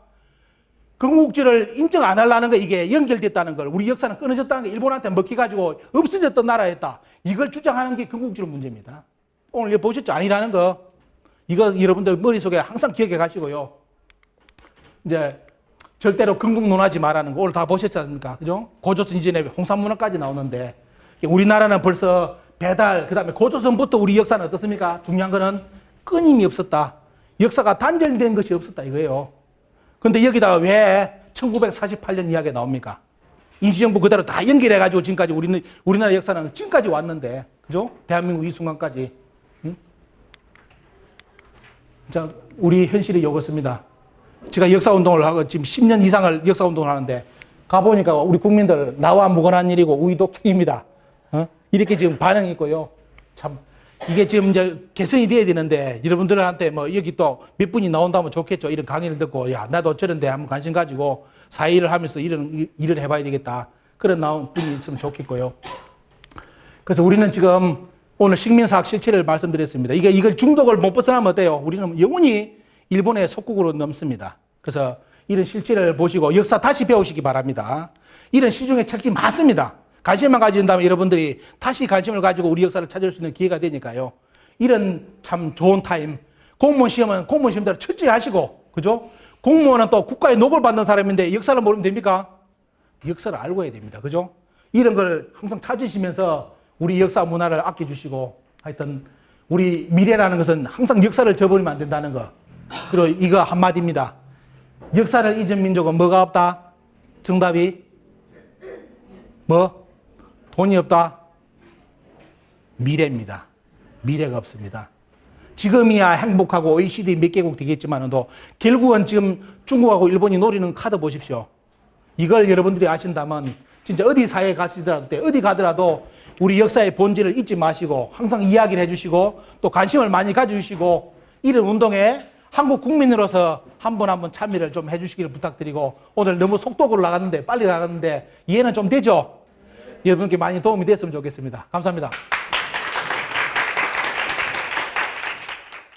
건국절을 인정 안 하려는 거, 이게 연결됐다는 걸, 우리 역사는 끊어졌다는 게 일본한테 먹혀가지고 없어졌던 나라였다. 이걸 주장하는 게 건국절 문제입니다. 오늘 이거 보셨죠? 아니라는 거. 이거 여러분들 머릿속에 항상 기억해 가시고요. 이제 절대로 건국 논하지 말라는 거 오늘 다 보셨지 않습니까? 그죠? 고조선 이전에 홍산문화까지 나오는데, 우리나라는 벌써 배달, 그 다음에 고조선부터 우리 역사는 어떻습니까? 중요한 거는 끊임이 없었다. 역사가 단절된 것이 없었다 이거예요. 근데 여기다가 왜 1948년 이야기가 나옵니까? 임시정부 그대로 다 연결해가지고 지금까지 우리나라 역사는 지금까지 왔는데, 그죠? 대한민국 이 순간까지. 응? 자, 우리 현실이 이렇습니다. 제가 역사운동을 하고 지금 10년 이상을 역사운동을 하는데, 가보니까 우리 국민들 나와 무관한 일이고 우이독행입니다. 이렇게 지금 반응이 있고요. 참, 이게 지금 이제 개선이 돼야 되는데, 여러분들한테 뭐 여기 또 몇 분이 나온다면 좋겠죠. 이런 강의를 듣고, 야, 나도 저런데 한번 관심 가지고 사회일을 하면서 이런 일을 해봐야 되겠다. 그런 나온 분이 있으면 좋겠고요. 그래서 우리는 지금 오늘 식민사학 실체를 말씀드렸습니다. 이걸 중독을 못 벗어나면 어때요? 우리는 영원히 일본의 속국으로 넘습니다. 그래서 이런 실체를 보시고 역사 다시 배우시기 바랍니다. 이런 시중에 책이 많습니다. 관심만 가진다면 여러분들이 다시 관심을 가지고 우리 역사를 찾을 수 있는 기회가 되니까요. 이런 참 좋은 타임. 공무원 시험은 공무원 시험대로 철저히 하시고, 그죠? 공무원은 또 국가의 녹을 받는 사람인데 역사를 모르면 됩니까? 역사를 알고 해야 됩니다. 그죠? 이런 걸 항상 찾으시면서 우리 역사 문화를 아껴주시고, 하여튼 우리 미래라는 것은 항상 역사를 저버리면 안 된다는 거. 그리고 이거 한마디입니다. 역사를 잊은 민족은 뭐가 없다? 정답이 뭐? 돈이 없다? 미래입니다. 미래가 없습니다. 지금이야 행복하고 OECD 몇 개국 되겠지만도 결국은 지금 중국하고 일본이 노리는 카드 보십시오. 이걸 여러분들이 아신다면 진짜 어디 사회에 가시더라도, 어디 가더라도 우리 역사의 본질을 잊지 마시고 항상 이야기를 해주시고 또 관심을 많이 가져주시고, 이런 운동에 한국 국민으로서 한 번 한 번 참여를 좀 해주시기를 부탁드리고, 오늘 너무 속도로 나갔는데, 빨리 나갔는데 이해는 좀 되죠? 여러분께 많이 도움이 됐으면 좋겠습니다. 감사합니다.